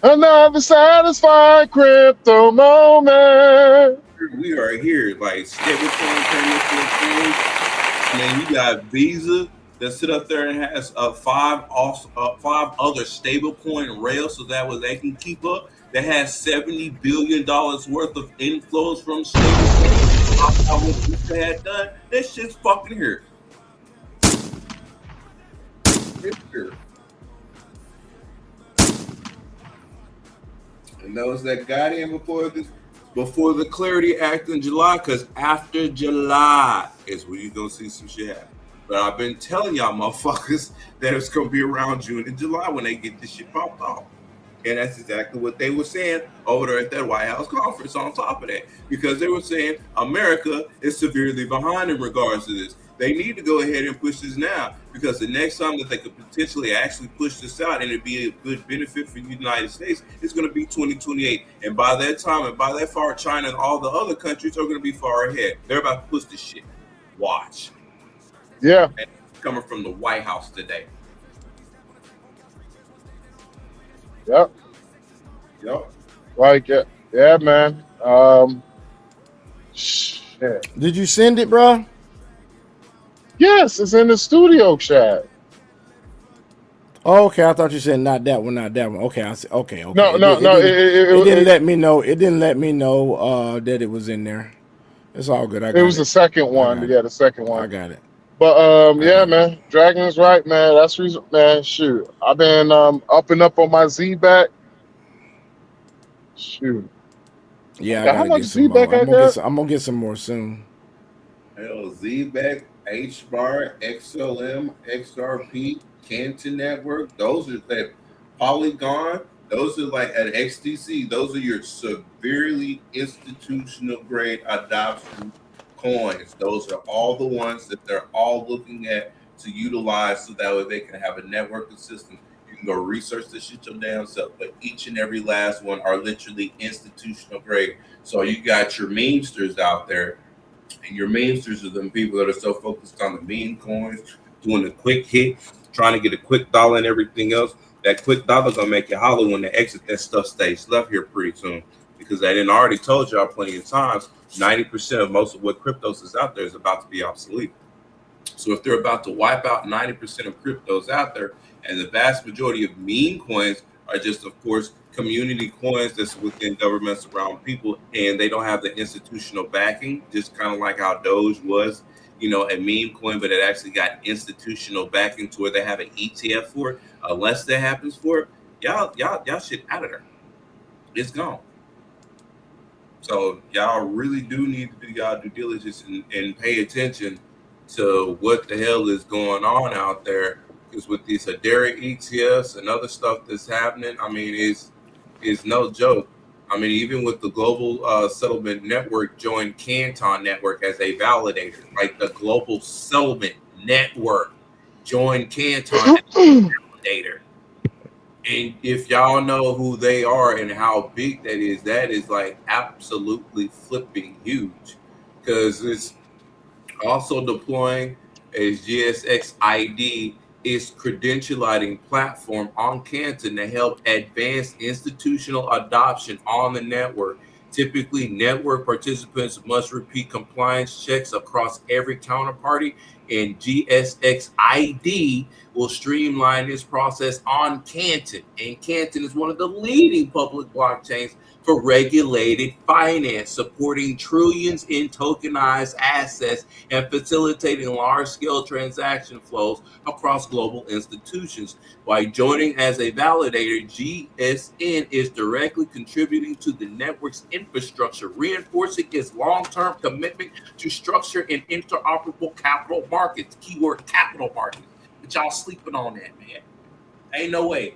Another satisfied crypto moment. We are here, like stablecoin payments. I mean, you got Visa that sit up there and has five other stablecoin rails, so that way they can keep up. That has $70 billion worth of inflows from stablecoins. How much they had done? That shit's fucking here. It's here. And those that got in before the Clarity Act in July, because after July is where you're going to see some shit happen. But I've been telling y'all motherfuckers that it's going to be around June and July when they get this shit popped off. And that's exactly what they were saying over there at that White House conference on top of that. Because they were saying America is severely behind in regards to this. They need to go ahead and push this now, because the next time that they could potentially actually push this out and it'd be a good benefit for the United States, it's going to be 2028. And by that time and by that far, China and all the other countries are going to be far ahead. They're about to push this shit. Watch. Yeah. And it's coming from the White House today. Yep. Yep. Like, yeah, man. Shit. Did you send it, bro? Yes, it's in the studio chat. Oh, okay, I thought you said not that one. Okay, I said okay. No. It didn't let me know. It didn't let me know that it was in there. It's all good. I got it was the second one. Yeah, the second one. I got it. But yeah, man, Dragon's right, man. That's the reason, man. Shoot, I've been up and up on my Z-Back. Shoot. Yeah, How I gotta much get some more. Z-Back I got? I'm gonna get some more soon. Hell, Z-Back, HBAR, XLM, XRP, Canton Network, those are that Polygon, those are like at XDC, those are your severely institutional grade adoption coins. Those are all the ones that they're all looking at to utilize, so that way they can have a network of systems. You can go research this shit your damn self, but each and every last one are literally institutional grade. So you got your memesters out there, and your memesters are them people that are so focused on the meme coins, doing a quick hit, trying to get a quick dollar and everything else. That quick dollar gonna make you holler when they exit that stuff stays left here pretty soon, because I didn't already told y'all plenty of times, 90% of most of what cryptos is out there is about to be obsolete. So if they're about to wipe out 90% of cryptos out there, and the vast majority of meme coins are just, of course, community coins that's within governments around people, and they don't have the institutional backing, just kind of like how Doge was, you know, a meme coin, but it actually got institutional backing to where they have an ETF for it. Unless that happens for it, y'all shit out of there. It's gone. So y'all really do need to do y'all due diligence and pay attention to what the hell is going on out there. Because with these Hedera ETFs and other stuff that's happening, I mean, it's no joke. I mean, even with the Global Settlement Network joined Canton Network as a validator, like the Global Settlement Network joined Canton as a validator. And if y'all know who they are and how big that is like absolutely flipping huge, because it's also deploying a GSX ID, its credentialing platform on Canton to help advance institutional adoption on the network. Typically, network participants must repeat compliance checks across every counterparty, and GSX ID will streamline this process on Canton. And Canton is one of the leading public blockchains for regulated finance, supporting trillions in tokenized assets and facilitating large-scale transaction flows across global institutions. By joining as a validator, GSN is directly contributing to the network's infrastructure, reinforcing its long-term commitment to structure and interoperable capital markets. Keyword capital markets. But y'all sleeping on that, man. Ain't no way.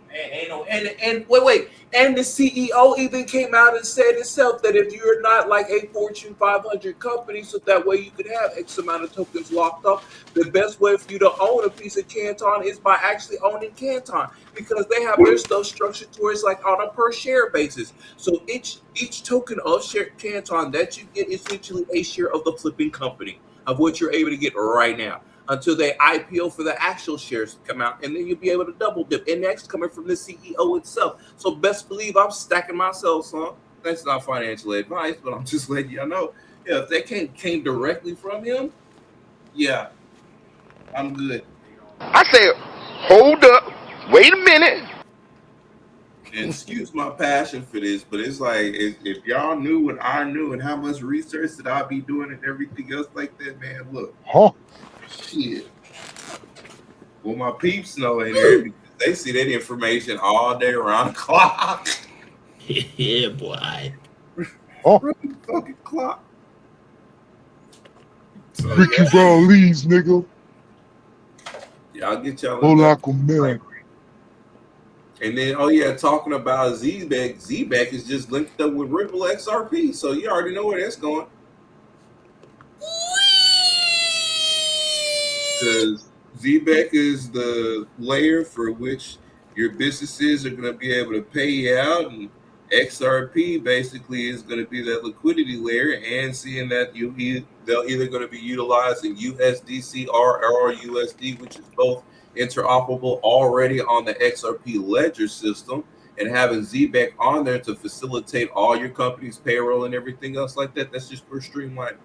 Ain't no, and wait. And the CEO even came out and said himself that if you're not like a Fortune 500 company, so that way you could have X amount of tokens locked up, the best way for you to own a piece of Canton is by actually owning Canton, because they have their stuff structured towards like on a per share basis. So each token of share Canton that you get is essentially a share of the flipping company of what you're able to get right now, until they IPO for the actual shares to come out, and then you'll be able to double dip. And that's coming from the CEO itself. So best believe I'm stacking myself, son. That's not financial advice, but I'm just letting y'all know. Yeah, if that came directly from him, yeah, I'm good. I said, hold up, wait a minute. And excuse my passion for this, but it's like if y'all knew what I knew and how much research that I'd be doing and everything else like that, man, look. Huh? Shit. Well, my peeps know in there because they see that information all day around the clock. Yeah, boy. Oh, Fucking clock. So, Ricky Ballese, nigga. yeah, I'll get y'all. Hola man. And then, oh yeah, talking about ZBEC is just linked up with Ripple XRP, so you already know where that's going. Because ZBEC is the layer for which your businesses are going to be able to pay you out, and XRP basically is going to be that liquidity layer, and seeing that they're either going to be utilizing USDC or USD, which is both interoperable already on the XRP ledger system, and having ZBEC on there to facilitate all your company's payroll and everything else like that. That's just pure streamline.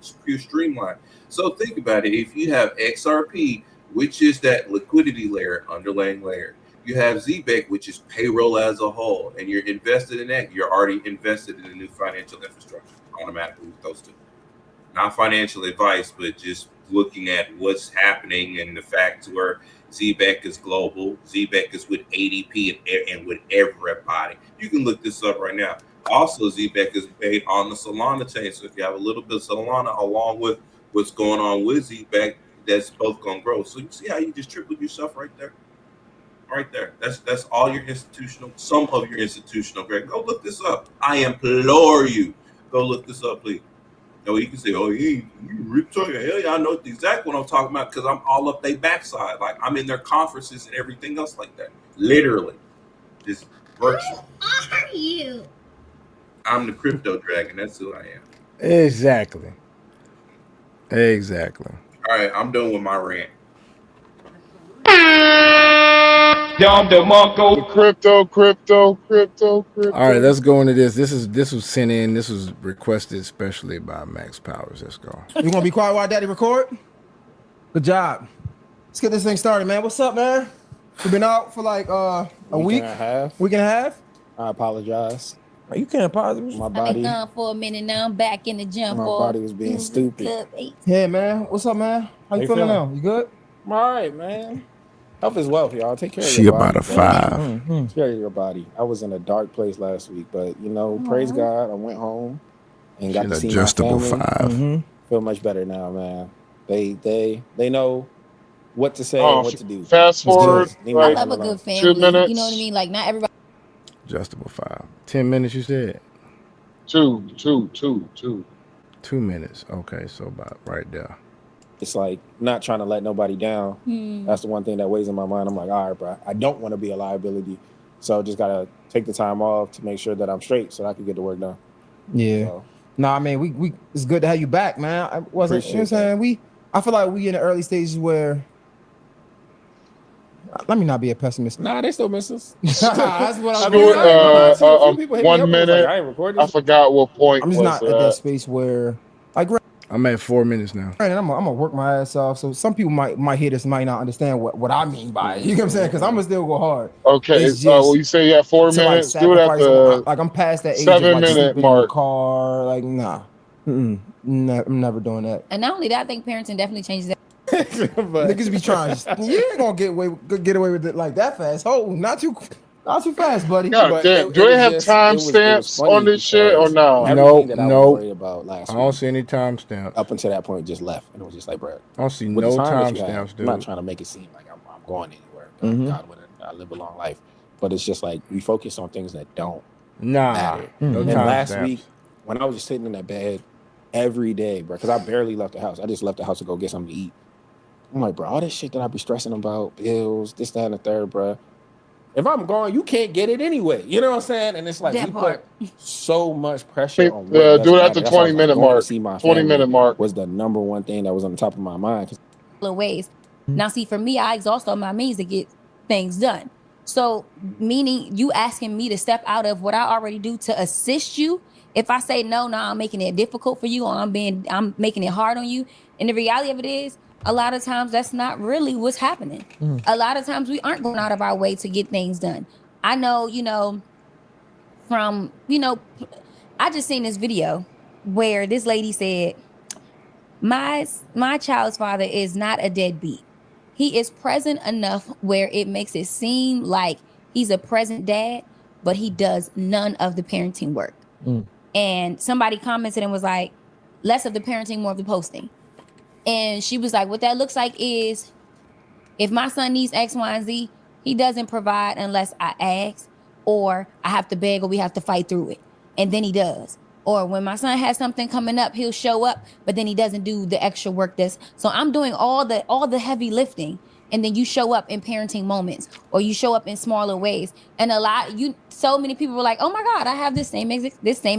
So think about it. If you have XRP, which is that liquidity layer, underlying layer, you have ZBEC, which is payroll as a whole, and you're invested in that, you're already invested in a new financial infrastructure automatically with those two. Not financial advice, but just looking at what's happening and the fact where ZBEC is global. ZBEC is with ADP and with everybody. You can look this up right now. Also, ZBEC is paid on the Solana chain. So if you have a little bit of Solana along with what's going on with ZBEC, that's both going to grow. So you see how you just tripled yourself right there? Right there. That's all your institutional, some of your institutional, Greg. Go look this up. I implore you. Go look this up, please. No, you can say, oh, you talking. Hell yeah, I know exactly what I'm talking about because I'm all up their backside. Like I'm in their conferences and everything else like that. Literally. Just virtual. Who are you? I'm the crypto dragon. That's who I am. Exactly. All right, I'm done with my rant. Crypto. All right, let's go into this. This was sent in. This was requested especially by Max Powers. Let's go. You want to be quiet while Daddy record? Good job. Let's get this thing started, man. What's up, man? We've been out for like a week and a half. I apologize. Oh, you can't apologize. My I've been body, gone for a minute now. I'm back in the jump. my body was being stupid. Yeah, man. What's up, man? How you feeling now? You good? I'm all right, man. Health is wealth, y'all. Take care of She your about body. a 5. Take care of your body. I was in a dark place last week, but you know, praise God, I went home and got to see Adjustable my family. 5. Mm-hmm. Feel much better now, man. They know what to say and what to do. Fast forward, Leave I me love a alone. good 2 family. minutes. You know what I mean? Like not everybody. Adjustable 5. 10 minutes, you said? 2. 2 minutes. Okay, so about right there. It's like not trying to let nobody down. That's the one thing that weighs in my mind. I'm like, all right, bro, I don't want to be a liability. So just got to take the time off to make sure that I'm straight so I can get the work done. Yeah. So, No, I mean, we it's good to have you back, man. I wasn't, you know what I'm saying? I feel like we in the early stages where Let me not be a pessimist. Nah, they still miss us. That's what I'm Stuart, doing. 1 minute. I ain't recording. I forgot what point I'm just was not at that space where, like, I'm at 4 minutes now. granted, I'm gonna work my ass off. So some people might hear this, might not understand what I mean by it. You know what I'm saying? Because I'm gonna still go hard. Okay, It's well, you say you have 4 to, like, minutes. Do it at sacrifice the like I'm past that age 7 of like minute sleeping in the mark. car. Like, nah. I'm never doing that. And not only that, I think parenting definitely changes that. Niggas be trying. You ain't gonna get away with it like that fast. Oh, not too fast, buddy. God But damn, it do they was have just- it was timestamps funny on this shit or because no? everything that I was No. worried about last I don't week see any timestamp. up until that point just left, and it was just like, bro, I don't see with no the time that you have, timestamps, I'm not dude. trying to make it seem like I'm going anywhere. Mhm. God, I live a long life, but it's just like we focus on things that don't Nah, matter. no And last timestamps. week, when I was just sitting in that bed every day, bro, because I barely left the house. I just left the house to go get something to eat. I'm like, bro, all this shit that I be stressing about, bills, this, that, and the third, bro. If I'm gone, you can't get it anyway. You know what I'm saying? And it's like That we part. put so much pressure on what Do it doesn't at the matter. That's why I was 20 like, minute going to mark. see my 20 family minute mark. was the number one thing that was on the top of my mind. 'Cause Of ways. Now, see, for me, I exhaust all my means to get things done. So, meaning you asking me to step out of what I already do to assist you. If I say no, I'm making it difficult for you, or I'm making it hard on you. And the reality of it is, a lot of times that's not really what's happening. A lot of times we aren't going out of our way to get things done. I know, I just seen this video where this lady said, my child's father is not a deadbeat. He is present enough where it makes it seem like he's a present dad, but he does none of the parenting work. And somebody commented and was like, less of the parenting, more of the posting. And she was like, what that looks like is if my son needs X, Y, and Z, he doesn't provide unless I ask, or I have to beg, or we have to fight through it. And then he does. Or when my son has something coming up, he'll show up, but then he doesn't do the extra work. So I'm doing all the heavy lifting, and then you show up in parenting moments, or you show up in smaller ways. And so many people were like, "Oh my God, I have this same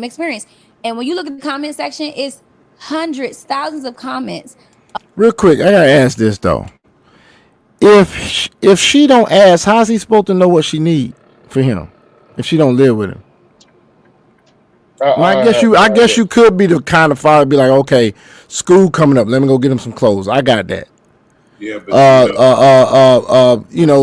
experience." And when you look at the comment section, it's hundreds, thousands of comments. Real quick, I gotta ask this though. If she don't ask, how's he supposed to know what she need for him if she don't live with him? I guess you could be the kind of father be like, okay, school coming up, let me go get him some clothes. I got that. Yeah, but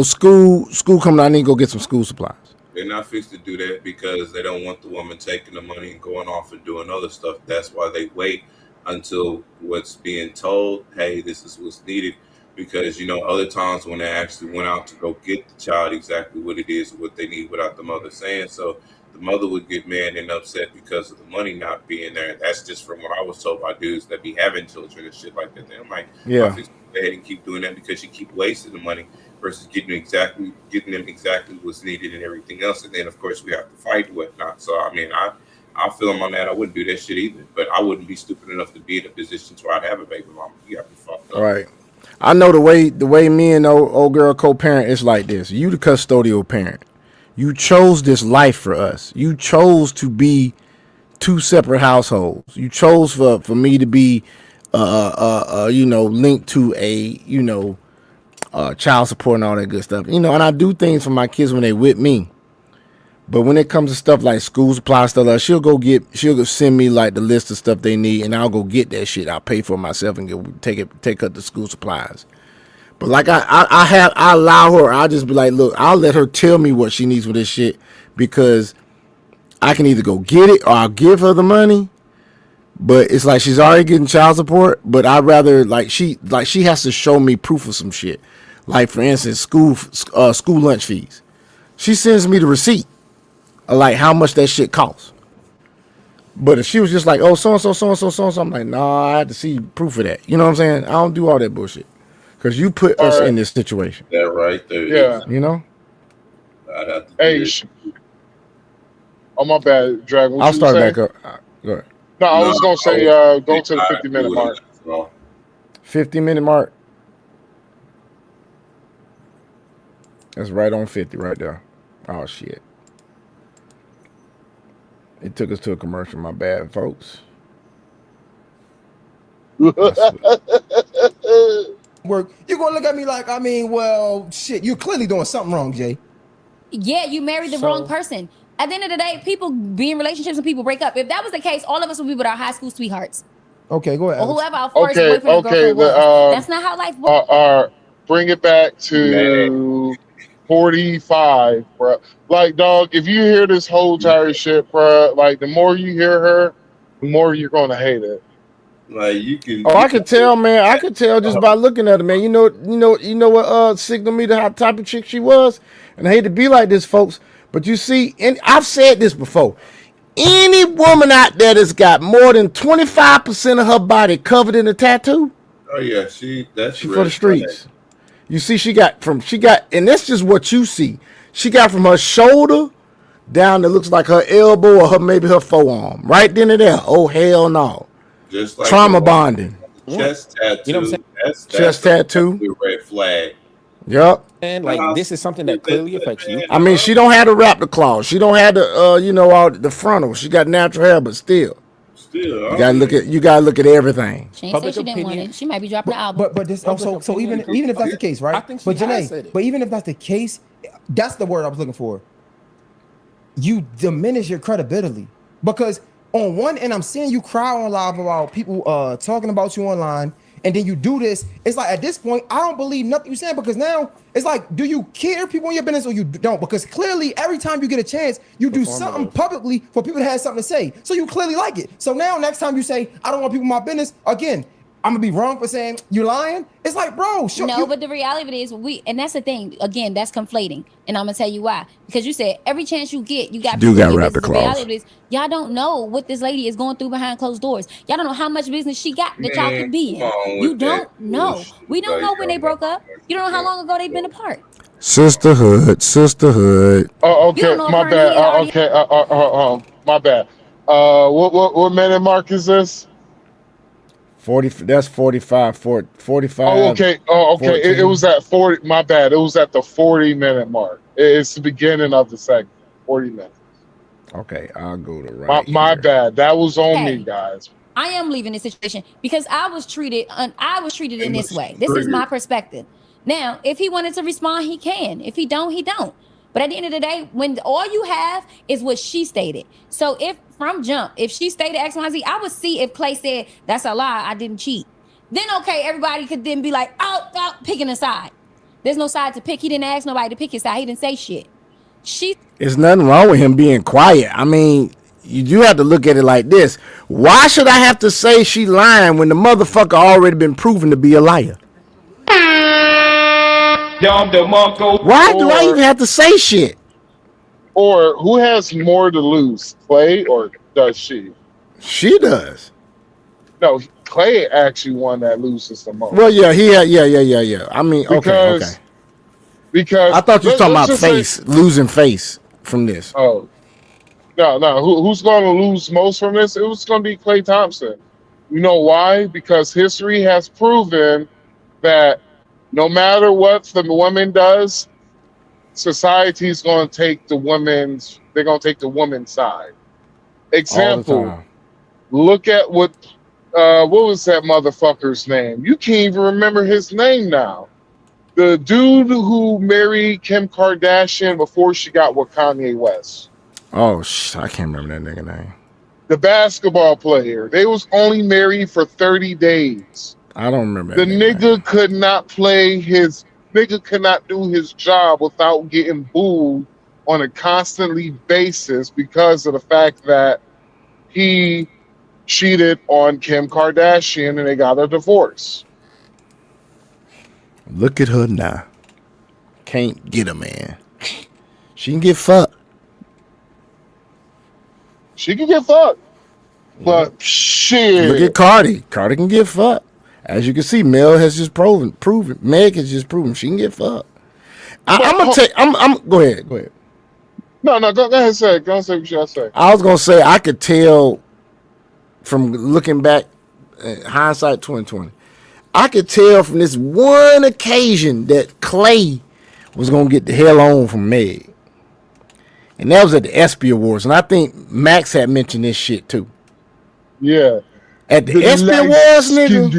school coming up, I need to go get some school supplies. they're not fixed to do that because they don't want the woman taking the money and going off and doing other stuff. That's why they wait until what's being told, hey, this is what's needed. Because, other times when they actually went out to go get the child exactly what it is, what they need without the mother saying so, the mother would get mad and upset because of the money not being there. That's just from what I was told by dudes that be having children and shit like that. I'm like, Yeah. I'm fixing to go ahead and keep doing that because you keep wasting the money versus getting them exactly what's needed and everything else. And then, of course, we have to fight and whatnot. So, I mean, I feel them on that. I wouldn't do that shit either. But I wouldn't be stupid enough to be in a position where I'd have a baby mama. You got to be fucked up. All right. I know the way me and old girl co-parent is like this. You the custodial parent. You chose this life for us. You chose to be two separate households. You chose for me to be linked to a child support and all that good stuff. And I do things for my kids when they with me. But when it comes to stuff like school supply stuff, like she'll go send me like the list of stuff they need, and I'll go get that shit. I'll pay for it myself and take her the school supplies. But like I allow her. I'll just be like, look, I'll let her tell me what she needs for this shit because I can either go get it or I'll give her the money. But it's like she's already getting child support. But I'd rather she has to show me proof of some shit. Like for instance, school lunch fees. She sends me the receipt of like how much that shit costs. But if she was just like, oh, so and so, I'm like, nah, I had to see proof of that. You know what I'm saying? I don't do all that bullshit. Because you put us in this situation. That right there. Yeah. I'd have to Hey, oh my bad, Dragon. I'll start back up. Go ahead. No, I was gonna say go to the 50-minute mark. 50-minute mark. That's right on 50 right there. Oh shit. It took us to a commercial. My bad, folks. Boy, paperwork, you're gonna look at me like, I mean, well, shit, you're clearly doing something wrong, Jay. Yeah, you married the wrong person. At the end of the day, people be in relationships and people break up. If that was the case, all of us would be with our high school sweethearts. Okay, go ahead. Or Alex. whoever our first boyfriend or girlfriend was. That's not how life works. Bring it back to 45, bro. Like, dog, if you hear this whole entire shit, bro, like, the more you hear her, the more you're gonna hate it. Like you can. Oh, I could tell, man. I could tell just by looking at her, man. You know what signaled me to how type of chick she was. And I hate to be like this, folks, but you see, and I've said this before. Any woman out there that's got more than 25% of her body covered in a tattoo, Oh yeah, that's she for the streets. You see, she got, and that's just what you see. She got from her shoulder down that looks like her elbow or maybe her forearm. Right then and there. Oh hell no. Just like trauma bonding. Chest tattoo. You know what I'm saying? That's Chest tattoo. The red flag. Yep. And like this is something that clearly affects you. I mean, she don't have the raptor claws. She don't have the all the frontal. She got natural hair, but still. You gotta look at everything. She ain't say she didn't want it. She might be dropping the album. But this so even if that's the case, right? But Janae, but even if that's the case, that's the word I was looking for. You diminish your credibility because on one end, I'm seeing you cry on live about people talking about you online, and then you do this. It's like at this point, I don't believe nothing you're saying because now it's like, do you care people in your business or you don't? Because clearly, every time you get a chance, you do something publicly for people to have something to say. So you clearly like it. So now, next time you say, I don't want people in my business, again, I'm gonna be wrong for saying you're lying. It's like, bro, but the reality is and that's the thing. Again, that's conflating, and I'm gonna tell you why. Because you said every chance you get, you got. Do got raptor the claws. reality is, y'all don't know what this lady is going through behind closed doors. Y'all don't know how much business she got that y'all could be in. You don't know. We don't know when they broke up. You don't know how long ago they've been apart. Sisterhood. Oh, okay, my bad. My bad. What minute mark is this? 40. That's 45. 45. Oh, okay. It was at 40. My bad. It was at the 40-minute mark. It's the beginning of the segment. 40 minutes. Okay, I'll go to right. My bad. That was on me, guys. I am leaving this situation because I was treated in this way. This is my perspective. Now, if he wanted to respond, he can. If he don't, he don't. But at the end of the day, when all you have is what she stated. So if from jump, if she stated X, Y, Z, I would see if Clay said, that's a lie, I didn't cheat. Then, okay, everybody could then be like, picking a side. There's no side to pick. He didn't ask nobody to pick his side. He didn't say shit. There's nothing wrong with him being quiet. I mean, you do have to look at it like this. Why should I have to say she lying when the motherfucker already been proven to be a liar? Why do I even have to say shit? Or who has more to lose, Clay or does she? She does. No, Clay actually one that loses the most. Well, yeah, yeah. I mean, okay. Because I thought you were talking about losing face from this. Oh, no. Who's going to lose most from this? It was going to be Klay Thompson. You know why? Because history has proven that no matter what the woman does, society's going to take the woman's side. Example, look at what was that motherfucker's name? You can't even remember his name now. The dude who married Kim Kardashian before she got with Kanye West. Oh, I can't remember that nigga name. The basketball player. They was only married for 30 days. I don't remember. The nigga could not could not do his job without getting booed on a constantly basis because of the fact that he cheated on Kim Kardashian and they got a divorce. Look at her now. Can't get a man. She can get fucked. She can get fucked. But shit. Look at Cardi. Cardi can get fucked. As you can see, Mel has just proven. Meg has just proven she can get fucked. I'm gonna take. Go ahead. No. Go ahead. Say what you should say. I was gonna say I could tell from looking back, hindsight 2020. I could tell from this one occasion that Clay was gonna get the hell on from Meg, and that was at the ESPY Awards, and I think Max had mentioned this shit too. Yeah. At the ESPY Awards, nigga.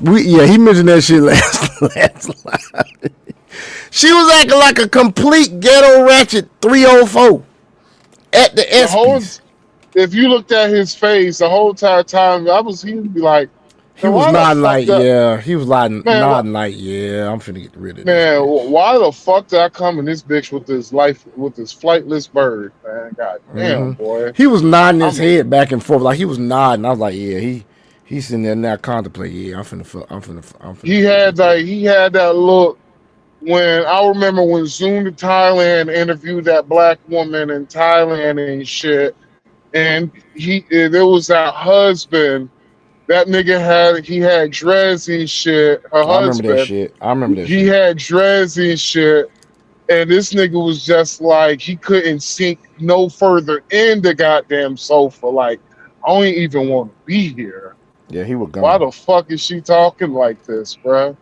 He mentioned that shit last live. She was acting like a complete ghetto ratchet 304 at the ESPYs. If you looked at his face the whole entire time, he'd be like, he was nodding like, he was nodding like, I'm finna get rid of man, this. Why the fuck did I come in this bitch with this flightless bird, man? God damn, boy. He was nodding his head back and forth like he was nodding. I was like, he's sitting there now contemplating. I'm finna. He had that look when I remember when Zoom to Thailand interviewed that black woman in Thailand and shit, and there was that husband. That nigga had dreads and shit. Her husband. I remember that shit. He had dreads and shit. And this nigga was just like, he couldn't sink no further in the goddamn sofa. Like, I don't even want to be here. Yeah, he was gone. Why the fuck is she talking like this, bruh?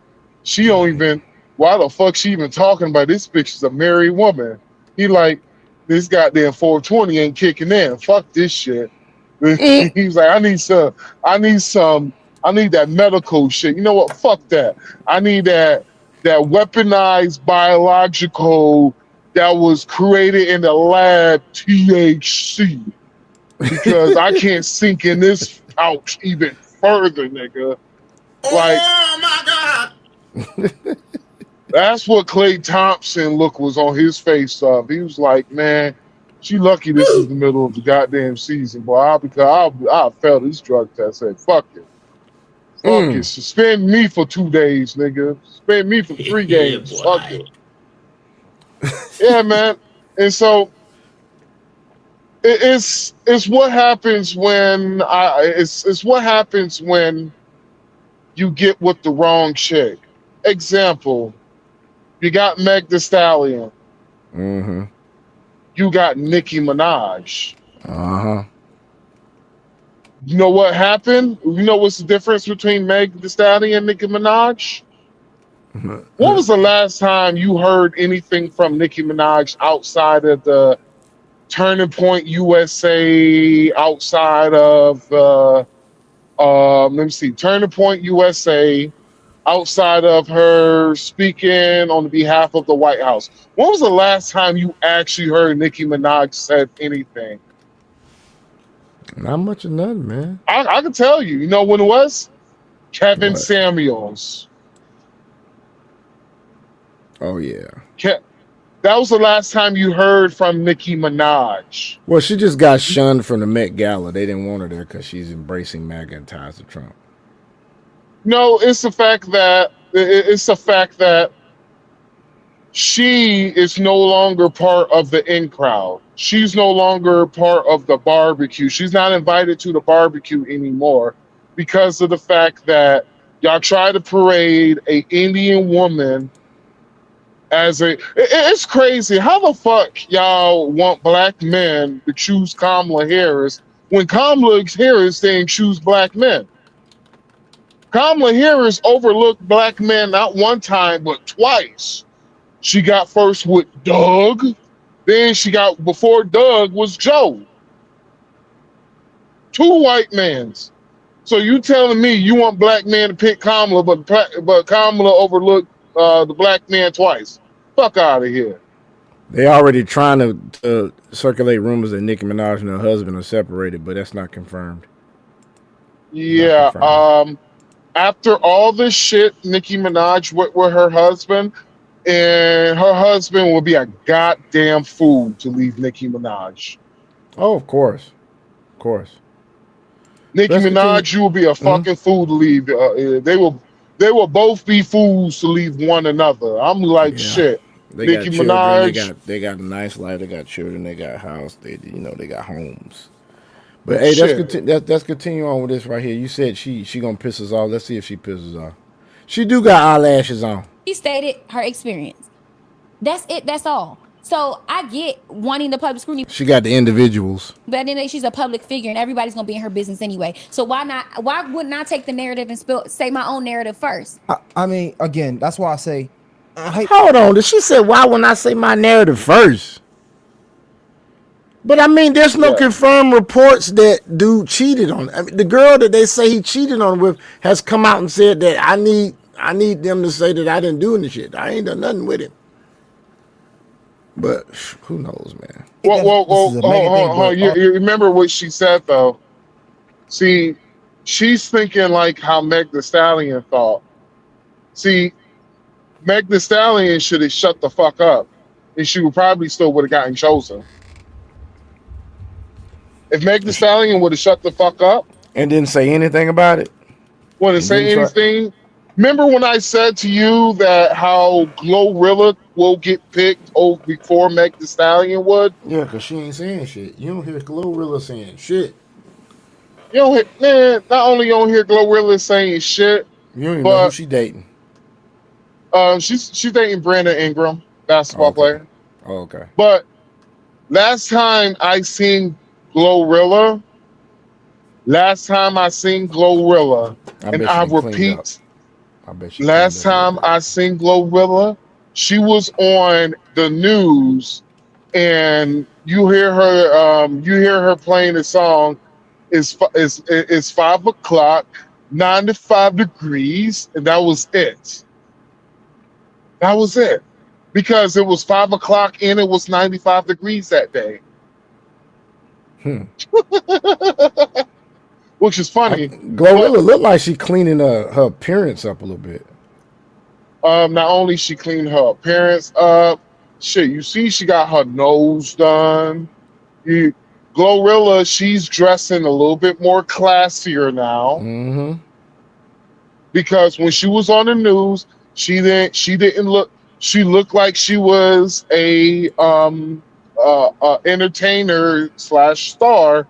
Why the fuck she even talking about this bitch is a married woman? He like, this goddamn 420 ain't kicking in. Fuck this shit. He's like, I need that medical shit. You know what? Fuck that. I need that weaponized biological that was created in the lab THC. Because I can't sink in this couch even further, nigga. Like, oh my God. That's what Klay Thompson look was on his face of. He was like, man, she lucky this is the middle of the goddamn season, boy. Because I failed this drug test. I said, fuck it. Fuck it. Suspend me for 2 days, nigga. Suspend me for 3 games. Fuck it. Yeah, man. And so it's what happens when it's what happens when you get with the wrong chick. Example, you got Meg Thee Stallion. Mm-hmm. You got Nicki Minaj. Uh-huh. You know what happened? You know what's the difference between Meg Thee Stallion and Nicki Minaj? When was the last time you heard anything from Nicki Minaj outside of the Turning Point USA, outside of let me see, Turning Point USA, outside of her speaking on behalf of the White House? When was the last time you actually heard Nicki Minaj said anything? Not much of nothing, man. I can tell you. You know when it was? Kevin Samuels. Oh, yeah. That was the last time you heard from Nicki Minaj. Well, she just got shunned from the Met Gala. They didn't want her there because she's embracing MAGA and ties to Trump. No, it's the fact that she is no longer part of the in crowd. She's no longer part of the barbecue. She's not invited to the barbecue anymore because of the fact that y'all try to parade a Indian woman as it's crazy. How the fuck y'all want black men to choose Kamala Harris when Kamala Harris didn't choose black men? Kamala Harris overlooked black men not one time, but twice. She got first with Doug, then she got, before Doug was Joe. 2 white men. So you telling me you want black men to pick Kamala, but Kamala overlooked the black man twice? Fuck out of here. They already trying to circulate rumors that Nicki Minaj and her husband are separated, but that's not confirmed. Yeah. After all this shit, Nicki Minaj with her husband, and her husband will be a goddamn fool to leave Nicki Minaj. Oh, of course. Of course. Nicki Minaj, you will be a fucking fool to leave. They will both be fools to leave one another. I'm like, shit. Nicki Minaj. They got a nice life. They got children. They got a house. They got homes. But hey, let's continue on with this right here. You said she gonna piss us off. Let's see if she pisses off. She do got eyelashes on. She stated her experience. That's it. That's all. So I get wanting the public scrutiny. She got the individuals. But then she's a public figure, and everybody's gonna be in her business anyway. So why not? Why wouldn't I take the narrative and say my own narrative first? I mean, again, that's why I say. Hold on. She said, "Why wouldn't I say my narrative first?" But I mean, there's no Yeah. confirmed reports that dude cheated on. I mean, the girl that they say he cheated on with has come out and said that I need them to say that I didn't do any shit. I ain't done nothing with him. But who knows, man? Well, This is a mega thing, but you remember what she said though? See, she's thinking like how Meg Thee Stallion thought. See, Meg Thee Stallion should have shut the fuck up, and she would probably still would have gotten chosen. If Meg Thee Stallion would have shut the fuck up And didn't say anything about it. wouldn't say didn't try- anything. Remember when I said to you that how Glorilla will get picked before Meg Thee Stallion would? Yeah, because she ain't saying shit. You don't hear Glorilla saying shit. You don't hear, man, not only you don't hear Glorilla saying shit, You don't even know who she dating. she's dating Brandon Ingram, basketball player. Oh, okay. But last time I seen Glorilla, and I repeat, I bet she last cleaned up. time I seen Glorilla, she was on the news, and you hear her playing the song. It's 5 o'clock, 95 degrees, and that was it. That was it, because it was 5 o'clock and it was 95 degrees that day. Which is funny. Glorilla looked like she cleaning her appearance up a little bit. Not only she cleaned her appearance up, shit, you see she got her nose done. Glorilla, she's dressing a little bit more classier now. Mm-hmm. Because when she was on the news, she looked like she was a entertainer / star,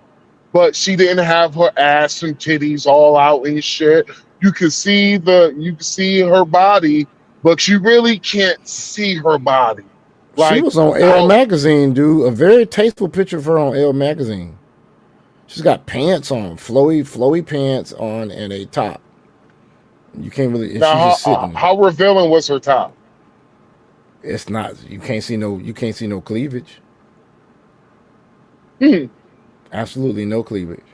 but she didn't have her ass and titties all out and shit. You can see her body, but you really can't see her body. She was on Elle magazine, dude. A very tasteful picture of her on Elle magazine. She's got pants on, flowy pants on, and a top. You can't really. She's just sitting. How revealing was her top? It's not. You can't see no cleavage. Absolutely no cleavage.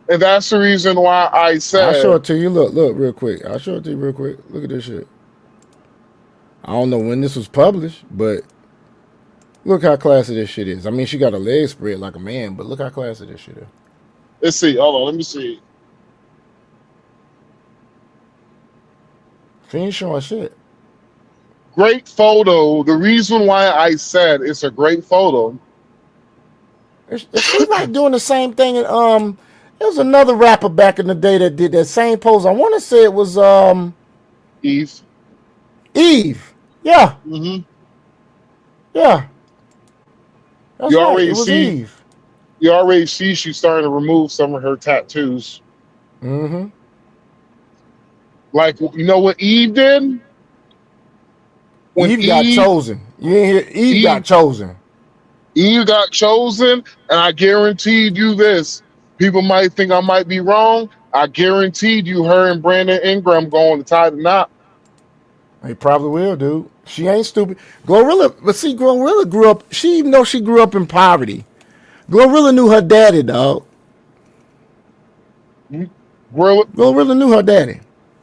And that's the reason why I said. I'll show it to you. Look, real quick. I'll show it to you real quick. Look at this shit. I don't know when this was published, but look how classy this shit is. I mean, she got her legs spread like a man, but look how classy this shit is. Let's see. Hold on. Let me see. She ain't showing shit. Great photo. The reason why I said it's a great photo. She's like doing the same thing. And there was another rapper back in the day that did that same pose. I want to say it was Eve. Yeah. Mm-hmm. Yeah. That's You right. already It was see. Eve. You already see she's starting to remove some of her tattoos. Mm-hmm. Like, you know what Eve did? When Eve got chosen. You ain't hear? Eve got chosen. Eve got chosen, and I guaranteed you this. People might think I might be wrong. I guaranteed you her and Brandon Ingram going to tie the knot. He probably will, dude. She ain't stupid. Glorilla, but see, Glorilla grew up, even though she grew up in poverty, Glorilla knew her daddy, dog. Glorilla knew her daddy.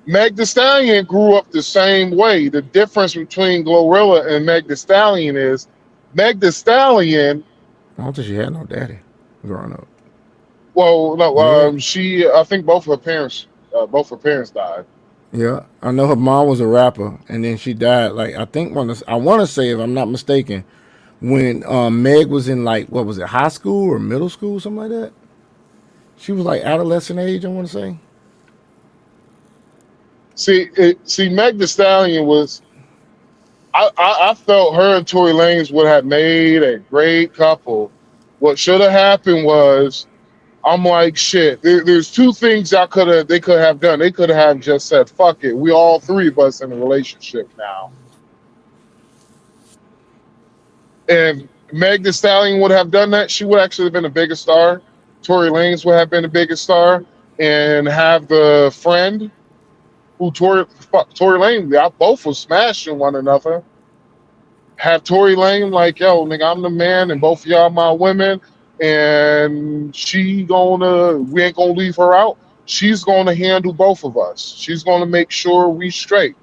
Meg Thee Stallion grew up the same way. The difference between Glorilla and Meg Thee Stallion is Meg Thee Stallion. I don't think she had no daddy growing up. Well, no, I think both her parents died. Yeah, I know her mom was a rapper, and then she died. Like I want to say, if I'm not mistaken, when Meg was in like what was it, high school or middle school, something like that. She was like adolescent age, I want to say. See, Meg Thee Stallion was. I felt her and Tory Lanez would have made a great couple. What should have happened was, I'm like, shit. There's two things they could have done. They could have just said, "Fuck it, we all three of us in a relationship now." And Meg Thee Stallion would have done that. She would actually have been a bigger star. Tory Lanez would have been a bigger star, and have the friend who Tory Lanez, y'all both was smashing one another. Have Tory Lanez like, yo, nigga, I'm the man, and both of y'all my women. and we ain't gonna leave her out. She's gonna handle both of us. She's gonna make sure we straight.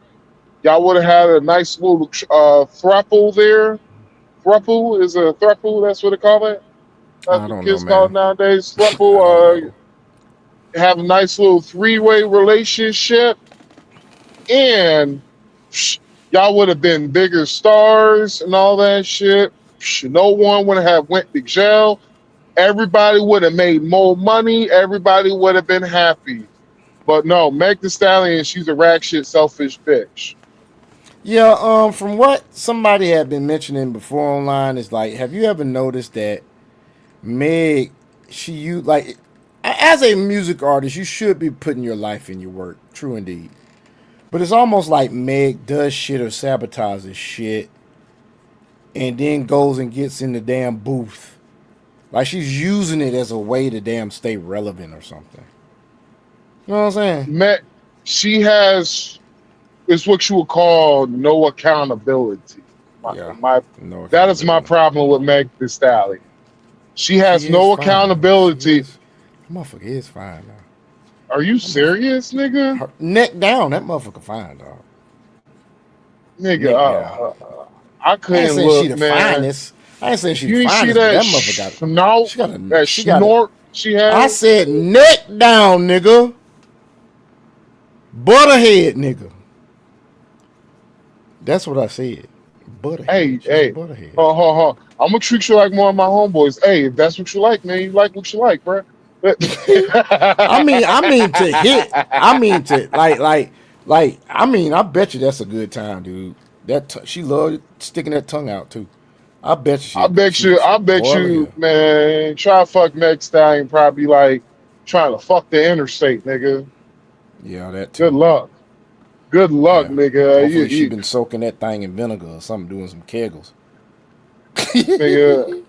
Y'all would have had a nice little throuple there. Throuple is a throuple. That's what they call it. That's I what don't kids know, call it man. nowadays. I don't Throuple. know. Have a nice little three-way relationship, and y'all would have been bigger stars and all that shit. No one would have went to jail. Everybody would have made more money. Everybody would have been happy. But no, Meg Thee Stallion, she's a rag shit, selfish bitch. Yeah, from what somebody had been mentioning before online is like, have you ever noticed that Meg, as a music artist, you should be putting your life in your work. True indeed. But it's almost like Meg does shit or sabotages shit and then goes and gets in the damn booth. Like she's using it as a way to damn stay relevant or something. You know what I'm saying? She has, it's what you would call no accountability. That is my problem with Meg Thee Stallion. She has no accountability. Motherfucker is fine now. Are you serious, nigga? Her neck down, that motherfucker fine, dog. Nigga, I couldn't look, man. Finest. I ain't saying she's you the finest, see but that that motherfucker got that snort she has? I said neck down, nigga. Butterhead, nigga. That's what I said. Butterhead. Hey. Butterhead. I'm gonna treat you like one of my homeboys. Hey, if that's what you like, man, you like what you like, bro. I mean to hit. I mean to like. I mean, I bet you that's a good time, dude. She loved sticking that tongue out too. I bet you. I bet you, man. Try to fuck Meg Thee Stallion, probably like trying to fuck the interstate, nigga. Yeah, that too. Good luck, nigga. Hopefully she been soaking that thing in vinegar or something, doing some kegels. Nigga,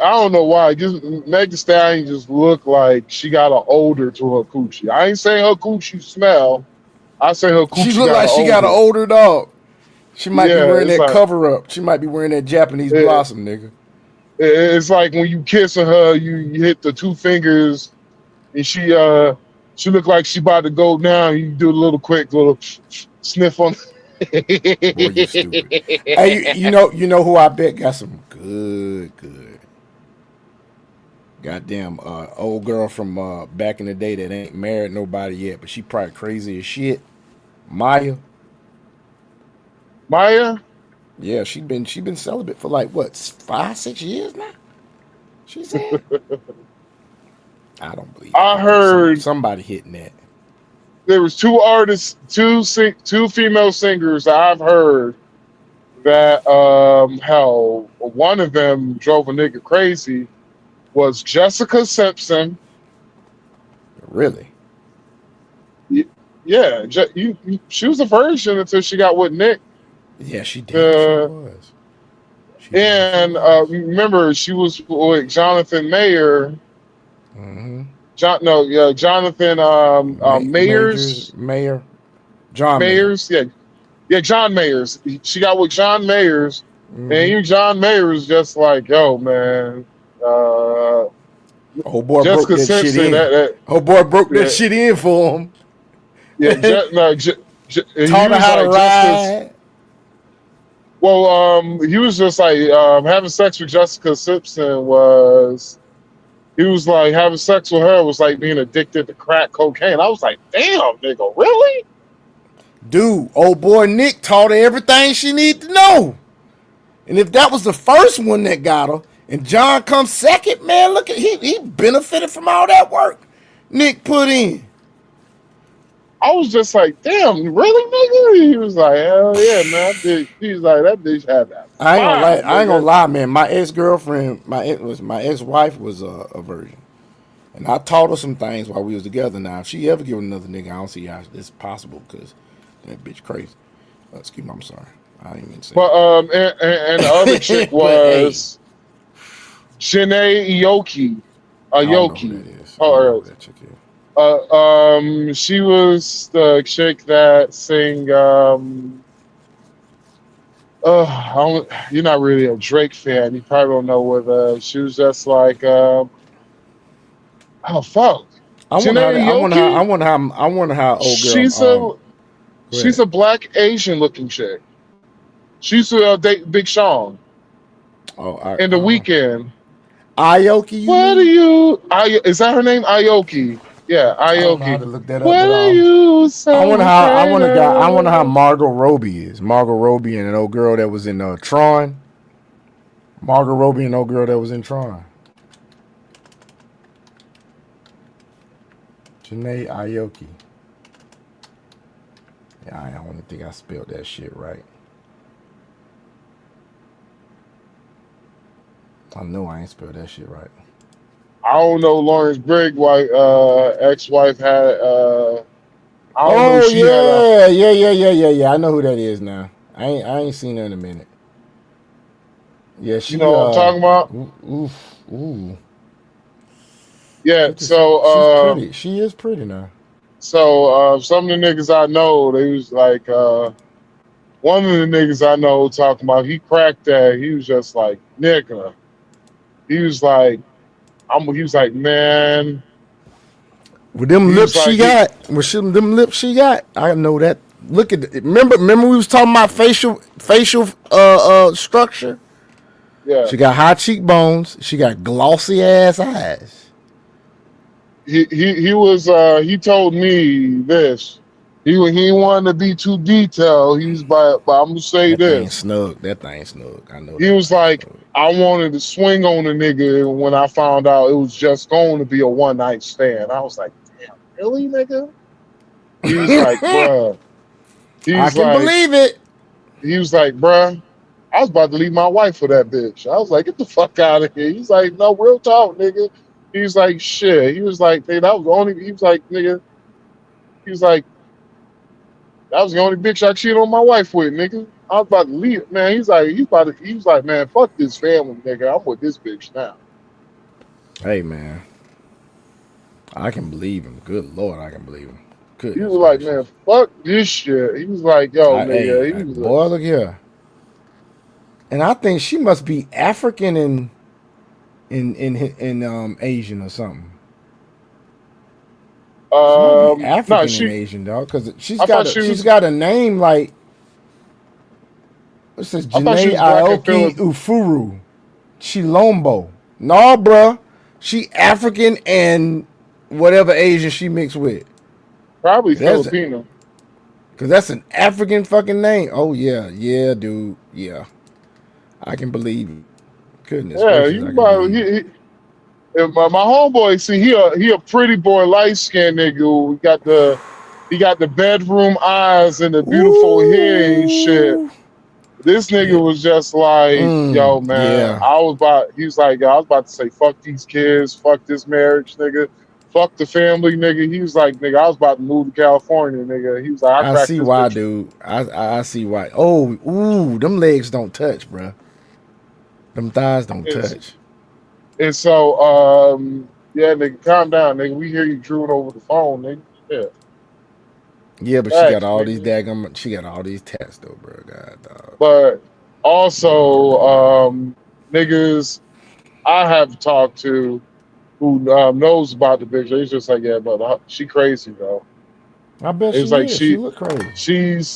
I don't know why. Just Meg Thee Stallion just look like she got an odor to her coochie. I ain't saying her coochie smell. I say her coochie. She look like she got an older dog. She might be wearing that like, cover up. She might be wearing that Japanese blossom, nigga. It's like when you kissing her, you hit the two fingers, and she look like she about to go down. You do a little sniff on. Boy, you stupid. Hey, you know who I bet got some good. Goddamn old girl from back in the day that ain't married nobody yet, but she probably crazy as shit. Maya? Yeah, she been celibate for like what, 5-6 years now? She said. I don't believe. I heard somebody hitting that. There was two artists, two female singers that I've heard that hell, one of them drove a nigga crazy was Jessica Simpson. Really? Yeah, she was a virgin until she got with Nick. Yeah, she did. Remember, she was with Jonathan Mayer. Mm-hmm. Jonathan Mayers. John Mayers. Yeah, John Mayers. She got with John Mayers, and even John Mayers just like, yo, man. Oh boy, Jessica broke that Simpson, shit in. Oh boy, broke that shit in for him. Yeah, taught her how to ride. Well, he was just like having sex with Jessica Simpson was. He was like having sex with her was like being addicted to crack cocaine. I was like, damn, nigga, really? Dude, old boy Nick taught her everything she needed to know. And if that was the first one that got her, and John comes second, man, look at he benefited from all that work Nick put in. I was just like, damn, really, nigga? He was like, hell yeah, man. He was like, that bitch had that. I ain't gonna lie, man. My ex-girlfriend, my ex-wife was a virgin. And I taught her some things while we was together. Now, if she ever give another nigga, I don't see how it's possible because that bitch crazy. Excuse me, I'm sorry. I didn't mean to say But and the other chick was Janae Aoki. That chick is. She was the chick that sang You're not really a Drake fan. You probably don't know what. She was just like, oh fuck, Janae I wonder how old She's girl. she's a black Asian looking chick. She used to date Big Sean in the weekend. Aoki. What are you? Is that her name? Aoki. Yeah, I don't know how Aoki. to look that up. What are you saying? I wonder how Margot Robbie is. Margot Robbie and an old girl that was in Tron. Margot Robbie and an old girl that was in Tron. Janae Aoki. Yeah, I don't think I spelled that shit right. I know I ain't spelled that shit right. I don't know. Lawrence Briggs' ex-wife had. I don't know. Yeah. I know who that is now. I ain't seen her in a minute. Yeah, she. You know what I'm talking about? Ooh. Yeah. She's So. She is pretty now. So some of the niggas I know, they was like, one of the niggas I know talking about, he cracked that. He was just like, nigga. He was like, man. With them lips she got, I know that. Look at it. Remember we was talking about facial structure? Yeah. She got high cheekbones. She got glossy ass eyes. He told me this. He wanted to be too detailed. But I'm gonna say this. That thing snug. I know. He was like, I wanted to swing on a nigga when I found out it was just going to be a one night stand. I was like, damn, really, nigga? He was like, bruh. I can believe it. He was like, bruh, I was about to leave my wife for that bitch. I was like, get the fuck out of here. He's like, no, real talk, nigga. He was like, shit. He was like, hey, that was the only. He was like, nigga. He was like, that was the only bitch I cheated on my wife with, nigga. I was about to leave, man. He was like, man, fuck this family, nigga. I'm with this bitch now. Hey, man. I can believe him. Good Lord, I can believe him. He was like, man, fuck this shit. He was like, yo, nigga. Boy, look here. And I think she must be African in Asian or something. African and Asian, dog, because she's got a name like, it says Janae Aoki Ufuru Chilombo. No, bruh, she African and whatever Asian she mixed with. Probably Filipino. Because that's an African fucking name. Oh yeah, dude, yeah. I can believe it. Goodness. Yeah, my homeboy, see, he a pretty boy, light skinned nigga. He got the bedroom eyes and the beautiful hair and shit. This nigga was just like, yo, man. Yeah. He was like, yo, I was about to say, fuck these kids, fuck this marriage, nigga, fuck the family, nigga. He was like, nigga, I was about to move to California, nigga. He was like, I see why, dude. I see why. Oh, ooh, them legs don't touch, bro. Them thighs don't touch. And so, yeah, nigga, calm down, nigga. We hear you drooling over the phone, nigga. Yeah. Yeah, but she got all these she got all these tats though, bro. God, dog. But also, niggas I have talked to who knows about the bitch. He's just like, yeah, but she crazy, bro. I bet it's she like is. She look crazy.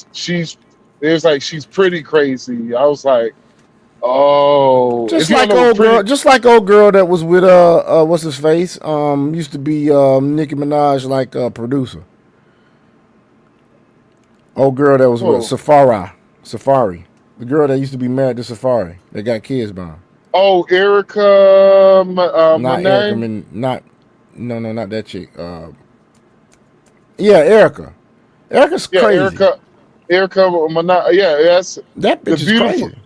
It's like she's pretty crazy. I was like, oh, just like old girl that was with what's his face? Used to be Nicki Minaj, like producer. Old girl that was with Safari. The girl that used to be married to Safari that got kids by him. Oh, Erica. Not Erica. Not that chick. Yeah, Erica. Erica's crazy. Erica. Yeah, that's that bitch is crazy.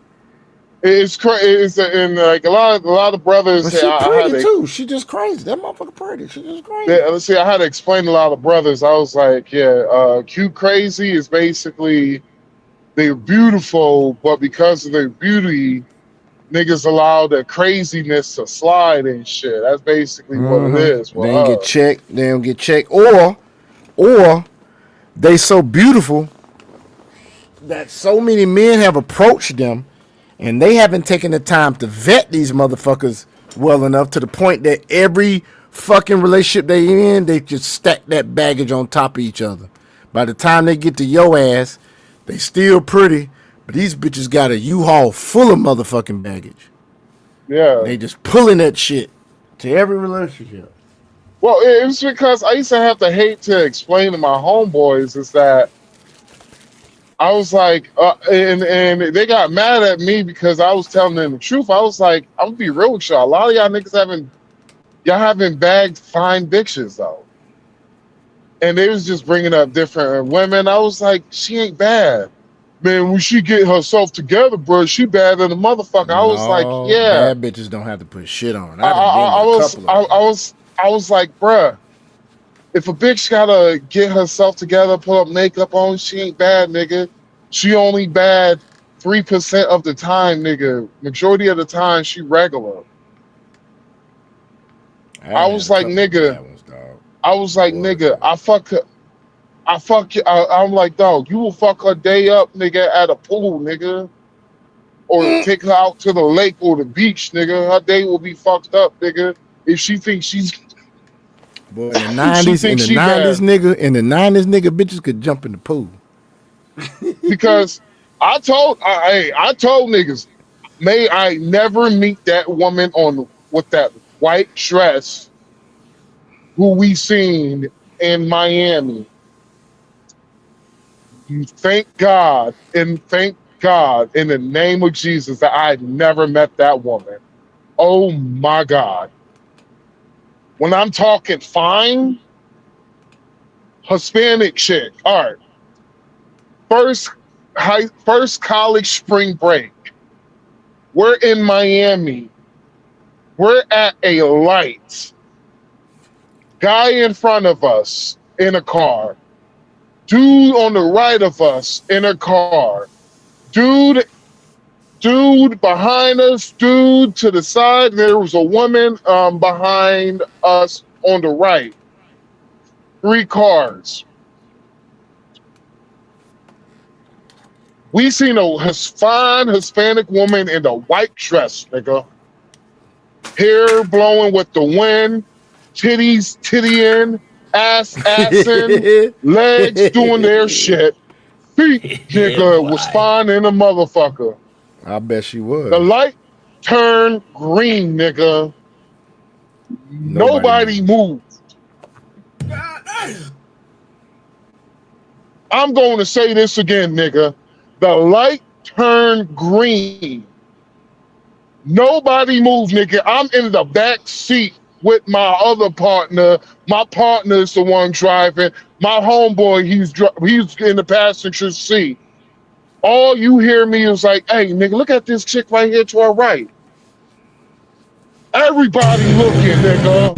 It's crazy. It's and like a lot of brothers. But she pretty too. She just crazy. That motherfucker pretty. She just crazy. Yeah, let's see. I had to explain to a lot of brothers. I was like, yeah, cute crazy is basically they're beautiful, but because of their beauty, niggas allow their craziness to slide and shit. That's basically what it is. They don't get checked. They don't get checked, or they so beautiful that so many men have approached them, and they haven't taken the time to vet these motherfuckers well enough to the point that every fucking relationship they in, they just stack that baggage on top of each other. By the time they get to your ass, they still pretty, but these bitches got a U-Haul full of motherfucking baggage. Yeah. They just pulling that shit to every relationship. Well, it was because I used to have to hate to explain to my homeboys is that I was like, and they got mad at me because I was telling them the truth. I was like, I'm gonna be real with y'all. A lot of y'all niggas haven't bagged fine bitches though. And they was just bringing up different women. I was like, she ain't bad. Man, when she get herself together, bro, she bad than a motherfucker. I was like, yeah. Bad bitches don't have to put shit on. I was like, bruh, if a bitch gotta get herself together, put up makeup on, she ain't bad, nigga. She only bad 3% of the time, nigga. Majority of the time, she regular. I was like, nigga. I'm like, dog, you will fuck her day up, nigga, at a pool, nigga. Or take her out to the lake or the beach, nigga. Her day will be fucked up, nigga. If she thinks she's... Boy, in the 90s, nigga, bitches could jump in the pool. Because I told niggas, may I never meet that woman with that white dress who we seen in Miami. Thank God in the name of Jesus that I never met that woman. Oh my God. When I'm talking fine, Hispanic chick. All right. First college spring break. We're in Miami. We're at a light. Guy in front of us in a car. Dude on the right of us in a car. Dude behind us, dude to the side. There was a woman behind us on the right. 3 cars. We seen a fine Hispanic woman in a white dress, nigga. Hair blowing with the wind, titties tittying, assing, legs doing their shit. Feet, nigga, was fine in a motherfucker. I bet she was. The light turned green, nigga. Nobody moved. I'm going to say this again, nigga. The light turned green. Nobody moved, nigga. I'm in the back seat with my other partner. My partner is the one driving. My homeboy, he's in the passenger seat. All you hear me is like, hey, nigga, look at this chick right here to our right. Everybody looking, nigga.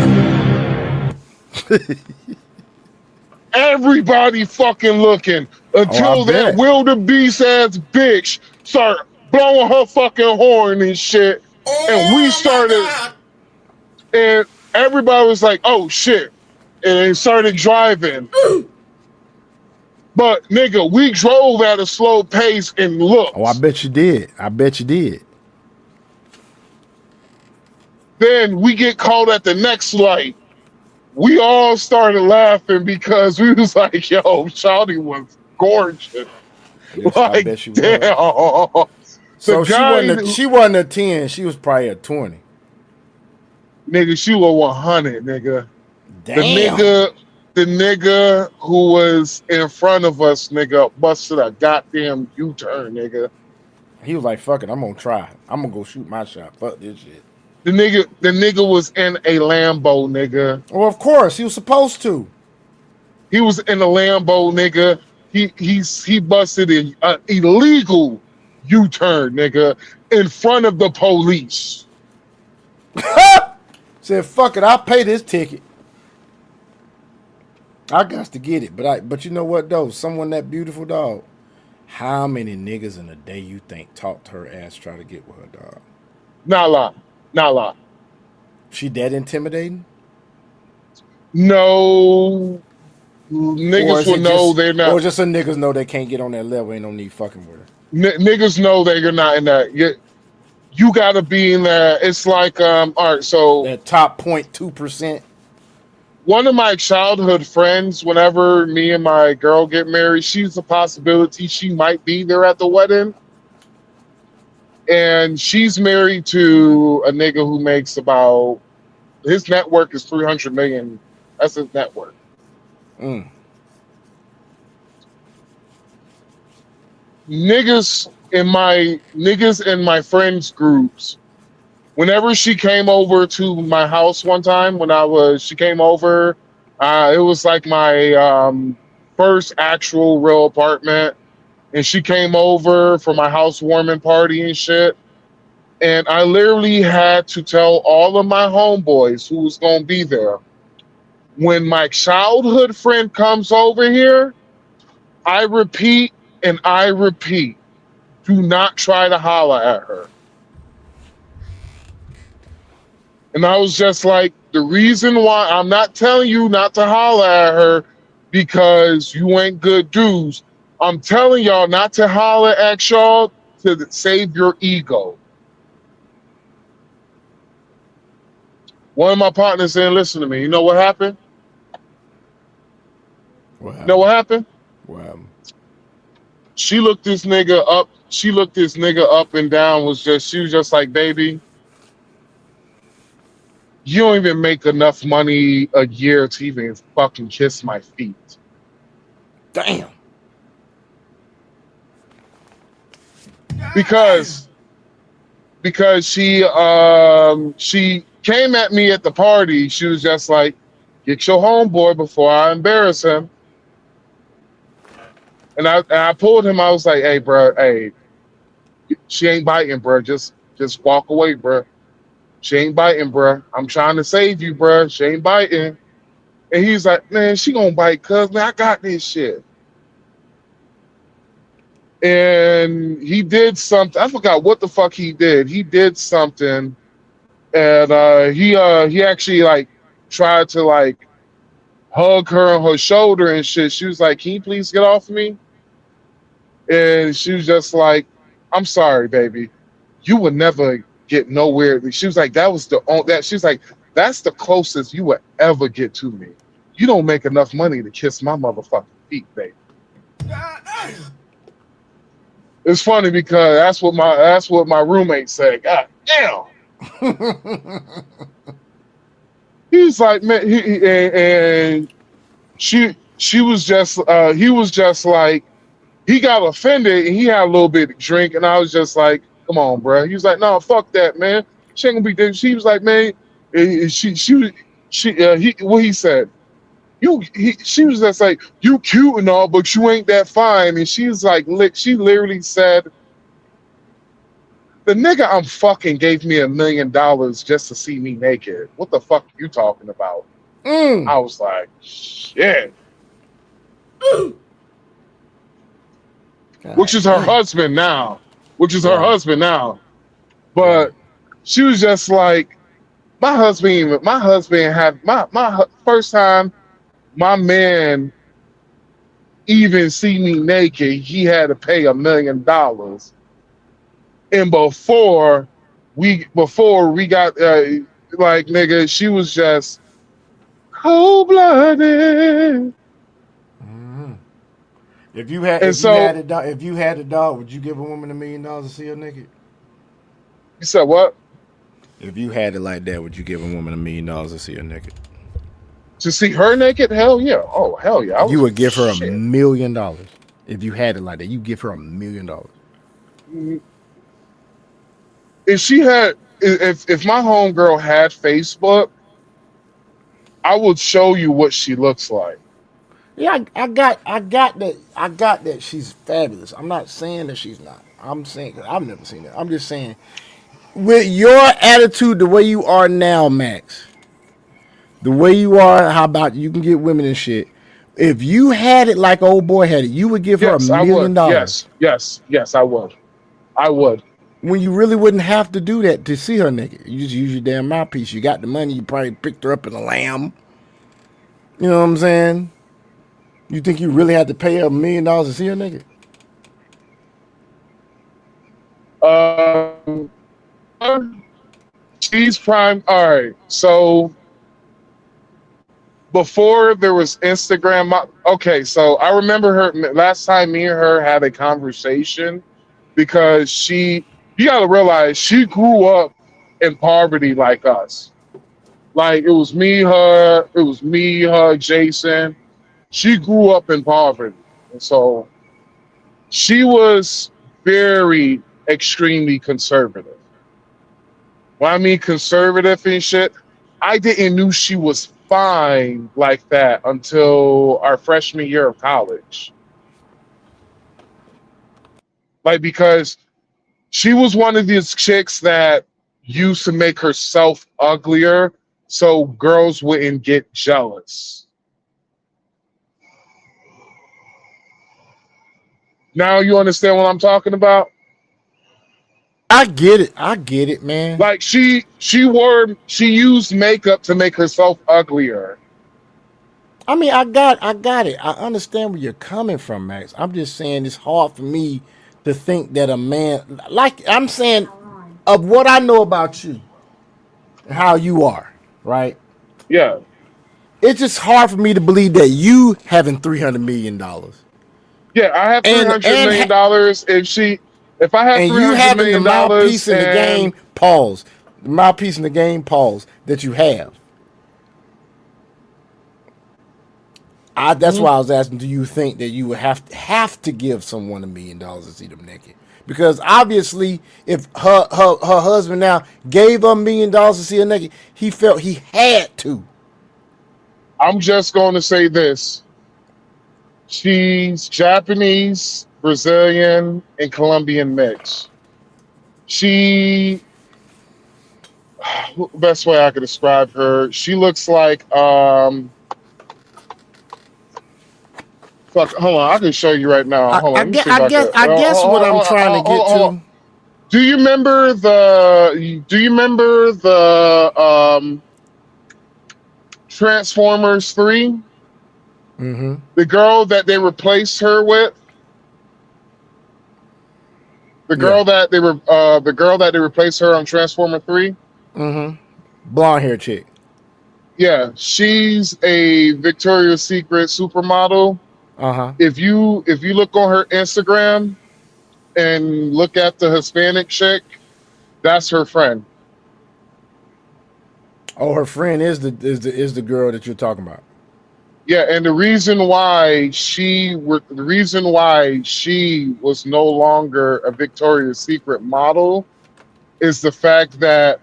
Everybody fucking looking until that wildebeest ass bitch start blowing her fucking horn and shit. And we started, and everybody was like, oh shit. And they started driving. But nigga, we drove at a slow pace and looked. Oh, I bet you did. Then we get caught at the next light. We all started laughing because we was like, yo, Shawty was gorgeous. Yes, like, I bet she damn. was. So she wasn't a 10, she was probably a 20. Nigga, she was 100, nigga. Damn. The nigga who was in front of us, nigga, busted a goddamn U-turn, nigga. He was like, fuck it, I'm gonna try. I'm gonna go shoot my shot. Fuck this shit. The nigga was in a Lambo, nigga. Well, of course, he was supposed to. He was in a Lambo, nigga. He busted an illegal U-turn, nigga, in front of the police. Said, fuck it, I'll pay this ticket. I got to get it, but you know what though? Someone that beautiful, dog. How many niggas in a day you think talked her ass try to get with her, dog? Not lie. She that intimidating? No. niggas will know they're not. Or just so niggas know they can't get on that level. Ain't no need fucking with her. Niggas know that you're not in that. You gotta be in there. It's like, all right, so that top 0.2%. One of my childhood friends, whenever me and my girl get married, she's a possibility. She might be there at the wedding. And she's married to a nigga who makes about, his net worth is 300 million. That's his net worth. Niggas in my friends groups, whenever she came over to my house one time, she came over, it was like my first actual real apartment, and she came over for my housewarming party and shit. And I literally had to tell all of my homeboys who was gonna be there, when my childhood friend comes over here, I repeat and I repeat, do not try to holler at her. And I was just like, the reason why I'm not telling you not to holler at her because you ain't good dudes. I'm telling y'all not to holler at y'all to save your ego. One of my partners didn't listen to me. You know what happened? You know what happened? Wow. She looked this nigga up. She looked this nigga up and down. She was just like, baby, you don't even make enough money a year to even fucking kiss my feet. Damn. Because she came at me at the party. She was just like, get your homeboy before I embarrass him. And I pulled him. I was like, hey, bro, hey, she ain't biting, bro. Just walk away, bro. She ain't biting, bro. I'm trying to save you, bro. She ain't biting. And he's like, man, she gonna bite, cuz, man, I got this shit. And he did something. I forgot what the fuck he did. He did something, and he actually like tried to like hug her on her shoulder and shit. She was like, "Can you please get off me?" And she was just like, "I'm sorry, baby. You would never get nowhere." She was like, She was like, "That's the closest you would ever get to me. You don't make enough money to kiss my motherfucking feet, baby." It's funny because that's what my roommate said. God damn. He's like, man, and she was just he was just like, he got offended and he had a little bit of drink, and I was just like, come on, bro. He was like, no, fuck that, man. She ain't gonna be there. She was like, man, what he said. She was just like, you cute and all, but you ain't that fine. And she was like, she literally said, the nigga I'm fucking gave me $1 million just to see me naked. What the fuck are you talking about? I was like, shit. Which is her husband now. But she was just like, my husband had my first time my man even see me naked, he had to pay $1 million. And before we got like, nigga, she was just cold-blooded. If you had a dog, would you give a woman $1 million to see her naked? You said what? If you had it like that, would you give a woman $1 million to see her naked? To see her naked? Hell yeah. Oh, hell yeah. You would give her $1 million. If you had it like that, you give her $1 million. If my homegirl had Facebook, I would show you what she looks like. Yeah, I got that she's fabulous. I'm not saying that she's not. I'm saying, because I've never seen it. I'm just saying, with your attitude, the way you are now, Max, the way you are, how about you can get women and shit. If you had it like old boy had it, you would give her $1 million. Yes, I would. I would. When you really wouldn't have to do that to see her naked. You just use your damn mouthpiece. You got the money, you probably picked her up in a lamb. You know what I'm saying? You think you really had to pay her $1 million to see a nigga? She's prime. All right. So before there was Instagram, okay. So I remember her last time me and her had a conversation because you got to realize she grew up in poverty like us. Like it was me, her, Jason. She grew up in poverty. And so she was very extremely conservative. When I mean conservative and shit, I didn't knew she was fine like that until our freshman year of college. Like, because she was one of these chicks that used to make herself uglier so girls wouldn't get jealous. Now you understand what I'm talking about? I get it, man. Like she used makeup to make herself uglier. I mean, I got it. I understand where you're coming from, Max. I'm just saying it's hard for me to think that a man, like I'm saying, of what I know about you, how you are, right? Yeah. It's just hard for me to believe that you having $300 million. Yeah, I have $300 million. If I have $300 million, the mouthpiece in the game, pause. The mouthpiece in the game, pause. That you have. That's why I was asking. Do you think that you would have to give someone $1 million to see them naked? Because obviously, if her husband now gave her $1 million to see her naked, he felt he had to. I'm just going to say this. She's Japanese, Brazilian, and Colombian mix. Best way I could describe her, she looks like hold on, I can show you right now. Hold on, I guess what I'm trying to get to. Do you remember the Transformers 3? Mm-hmm. The girl that they replaced her with? The girl that they replaced her on Transformer 3? Mm-hmm. Blonde hair chick. Yeah, she's a Victoria's Secret supermodel. Uh-huh. If you look on her Instagram and look at the Hispanic chick, that's her friend. Oh, her friend is the girl that you're talking about. Yeah, and the reason why she was no longer a Victoria's Secret model is the fact that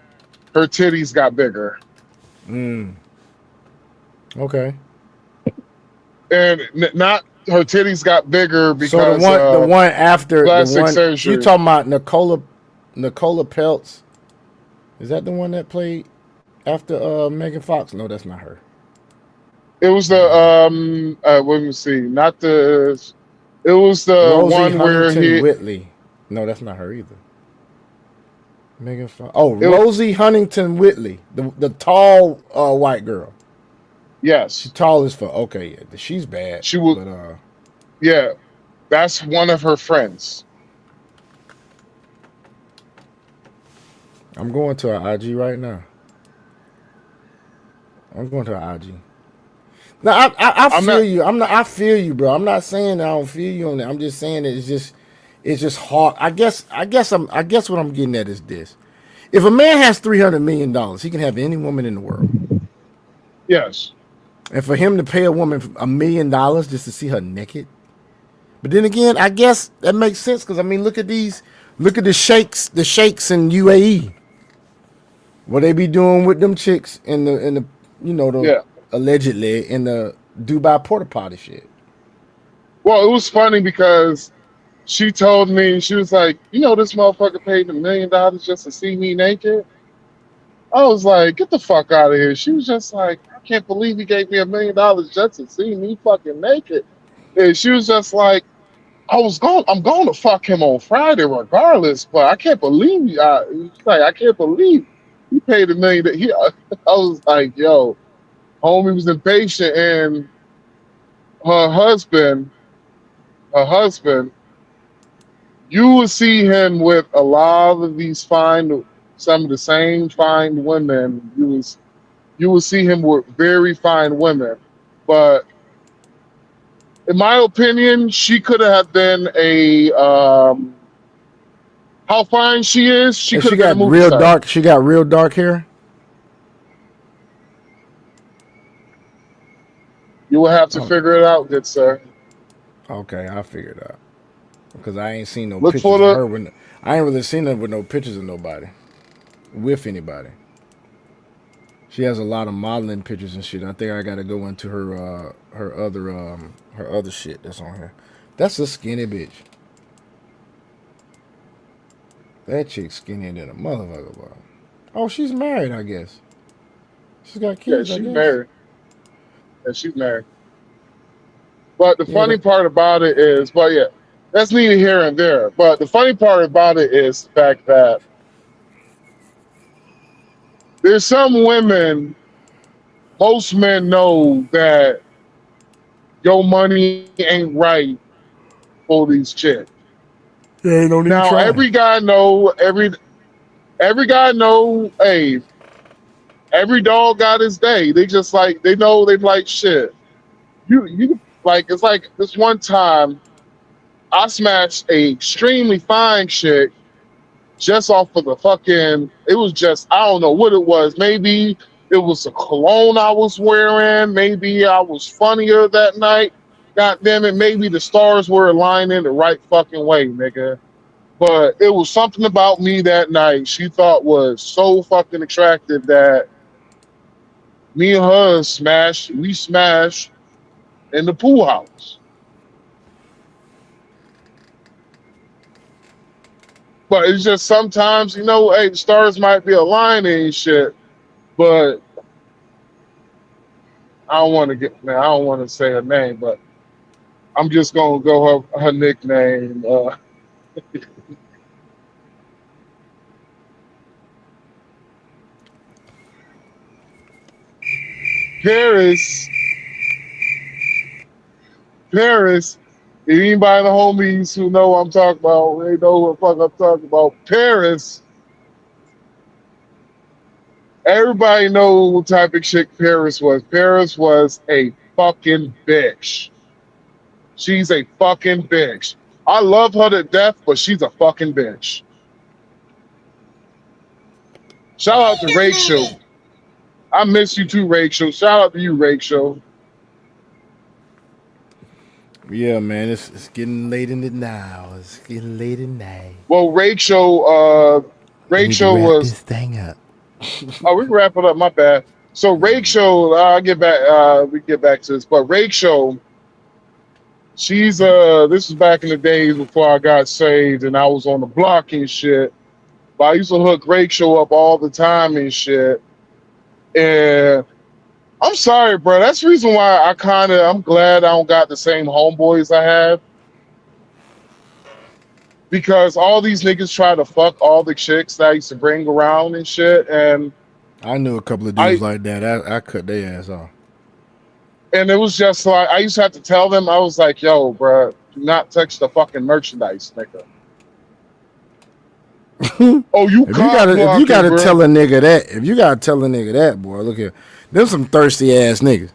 her titties got bigger. Okay. And not her titties got bigger because so the one after plastic surgery. You talking about Nicola Peltz? Is that the one that played after Megan Fox? No, that's not her. It was the let me see, not the. It was the Rosie one where Huntington Whitley. No, that's not her either. Megan Fox. Oh, Rosie Huntington Whitley, the tall white girl. Yes, she's tall as fuck. Okay, yeah, she's bad. She was. But, yeah, that's one of her friends. I'm going to her IG right now. I'm going to her IG. Now I feel you. I feel you, bro. I'm not saying I don't feel you on that. I'm just saying that it's just hard. I guess what I'm getting at is this: if a man has $300 million, he can have any woman in the world. Yes. And for him to pay a woman $1 million just to see her naked, but then again, I guess that makes sense because I mean, look at the sheikhs in UAE. What they be doing with them chicks in the allegedly in the Dubai porta potty shit. Well, it was funny because she told me, she was like, this motherfucker paid $1 million just to see me naked. I was like, get the fuck out of here. She was just like, I can't believe he gave me $1 million just to see me fucking naked. And she was just like, I'm going to fuck him on Friday regardless, but I can't believe I can't believe he paid $1 million. I was like, yo, homie was impatient, and her husband, you will see him with a lot of these some of the same fine women. You will see him with very fine women, but in my opinion, she could have been a how fine she is. She And could she have been a got movie real star. dark. She got real dark hair. You will have to Oh, figure it out, good sir. okay, I figured out because I ain't seen no Look pictures for of the her. When I ain't really seen her with no pictures of nobody, with anybody. She has a lot of modeling pictures and shit. I think I got to go into her other shit that's on here. That's a skinny bitch. That chick's skinnier than a motherfucker, boy. Oh, she's married, I guess. She's got yeah, kids, I she's guess. married. Yeah, she's married. But the Yeah, funny part about it is, but yeah, that's neither here and there. But the funny part about it is the fact that there's some women, most men know that your money ain't right for these chicks. they don't even Now try. every guy know, every guy know, hey, every dog got his day. They just like they know they like shit. You like it's like this one time I smashed a extremely fine chick just off of the fucking, it was just, I don't know what it was. Maybe it was a cologne I was wearing. Maybe I was funnier that night. God damn it. Maybe the stars were aligning the right fucking way, nigga. But it was something about me that night she thought was so fucking attractive that me and her smashed in the pool house. But it's just sometimes, hey, the stars might be aligning and shit. But I don't want to say her name, but I'm just gonna go her nickname. Paris. If anybody in the homies who know what I'm talking about, they know what the fuck I'm talking about. Paris. Everybody know what type of chick Paris was. Paris was a fucking bitch. She's a fucking bitch. I love her to death, but she's a fucking bitch. Shout out to Rachel. I miss you too, Rachel. Shout out to you, Rachel. Yeah, man, it's getting late in the now. It's getting late in night. Well, Rachel Wrap was. this thing up. Oh, we can wrap it up. My bad. So Rachel, I'll get back. We get back to this, but Rachel, she's this was back in the days before I got saved and I was on the block and shit. But I used to hook Rachel up all the time and shit. And I'm sorry, bro. That's the reason why I'm glad I don't got the same homeboys I have. Because all these niggas try to fuck all the chicks that I used to bring around and shit. And I knew a couple of dudes like that. I cut their ass off. And it was just like, I used to have to tell them, I was like, yo, bro, do not touch the fucking merchandise, nigga. Oh, you If you gotta tell a nigga that, boy, look here. Them some thirsty ass niggas.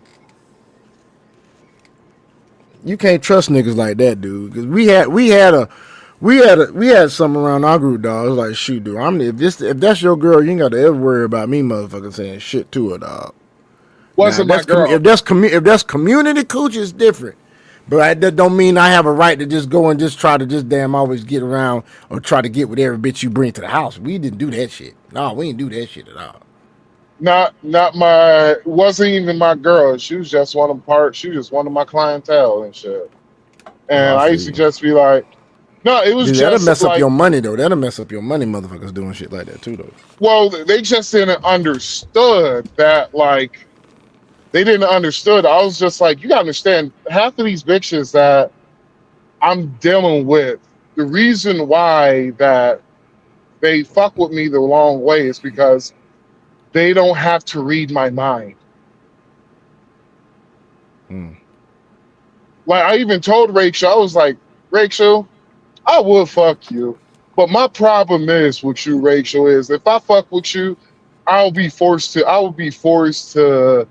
You can't trust niggas like that, dude. Because we had something around our group, dog. It was like, shoot, dude. If that's your girl, you ain't got to ever worry about me, motherfucker, saying shit to her, dog. Wasn't my girl. If that's community coochie, it's different. But that don't mean I have a right to just go and just try to just damn always get around or try to get with every bitch you bring to the house. We didn't do that shit. No, we didn't do that shit at all. Wasn't even my girl. She was just one of my clientele and shit. And I used to just be like, no, it was just that'll mess like, up your money though. That'll mess up your money, motherfuckers doing shit like that too though. Well, they just didn't understood that, like, they didn't understood. I was just like, you gotta understand, half of these bitches that I'm dealing with, the reason why that they fuck with me the long way is because they don't have to read my mind. Like I even told Rachel, I was like, Rachel, I would fuck you. But my problem is with you, Rachel, is if I fuck with you, I will be forced to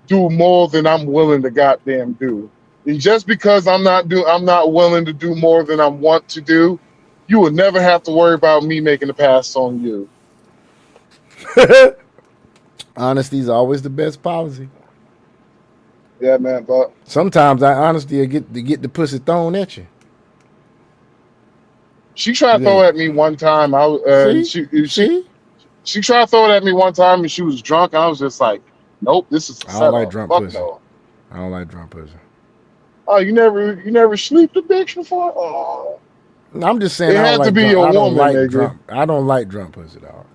do more than I'm willing to goddamn do. And just because I'm not willing to do more than I want to do, you will never have to worry about me making a pass on you. Honesty is always the best policy. Yeah, man, but sometimes that honesty will get the pussy thrown at you. She tried to throw at me one time. She tried to throw it at me one time and she was drunk. And I was just like, nope, this is. I don't like drunk pussy. No. I don't like drunk pussy. Oh, you never sleep the bitch before? Oh. I'm just saying. It had to be a woman, nigga. I don't like drunk pussy, dog.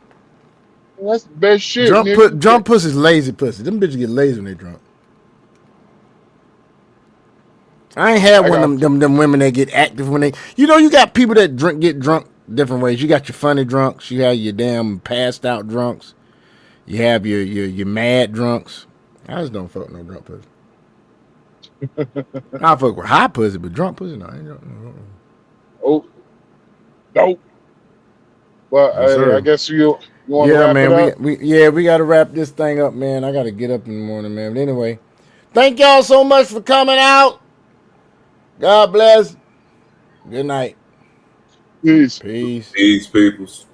That's the best shit. Drunk pussy is lazy pussy. Them bitches get lazy when they drunk. I ain't had one of them women that get active when they. You know, you got people that get drunk different ways. You got your funny drunks. You have your damn passed out drunks. You have your mad drunks. I just don't fuck no drunk pussy. I fuck with hot pussy, but drunk pussy, no. I ain't drunk. No. Oh, nope. Well, I guess you want to wrap it up? We got to wrap this thing up, man. I got to get up in the morning, man. But anyway, thank y'all so much for coming out. God bless. Good night. Peace. Peace. Peace, peoples.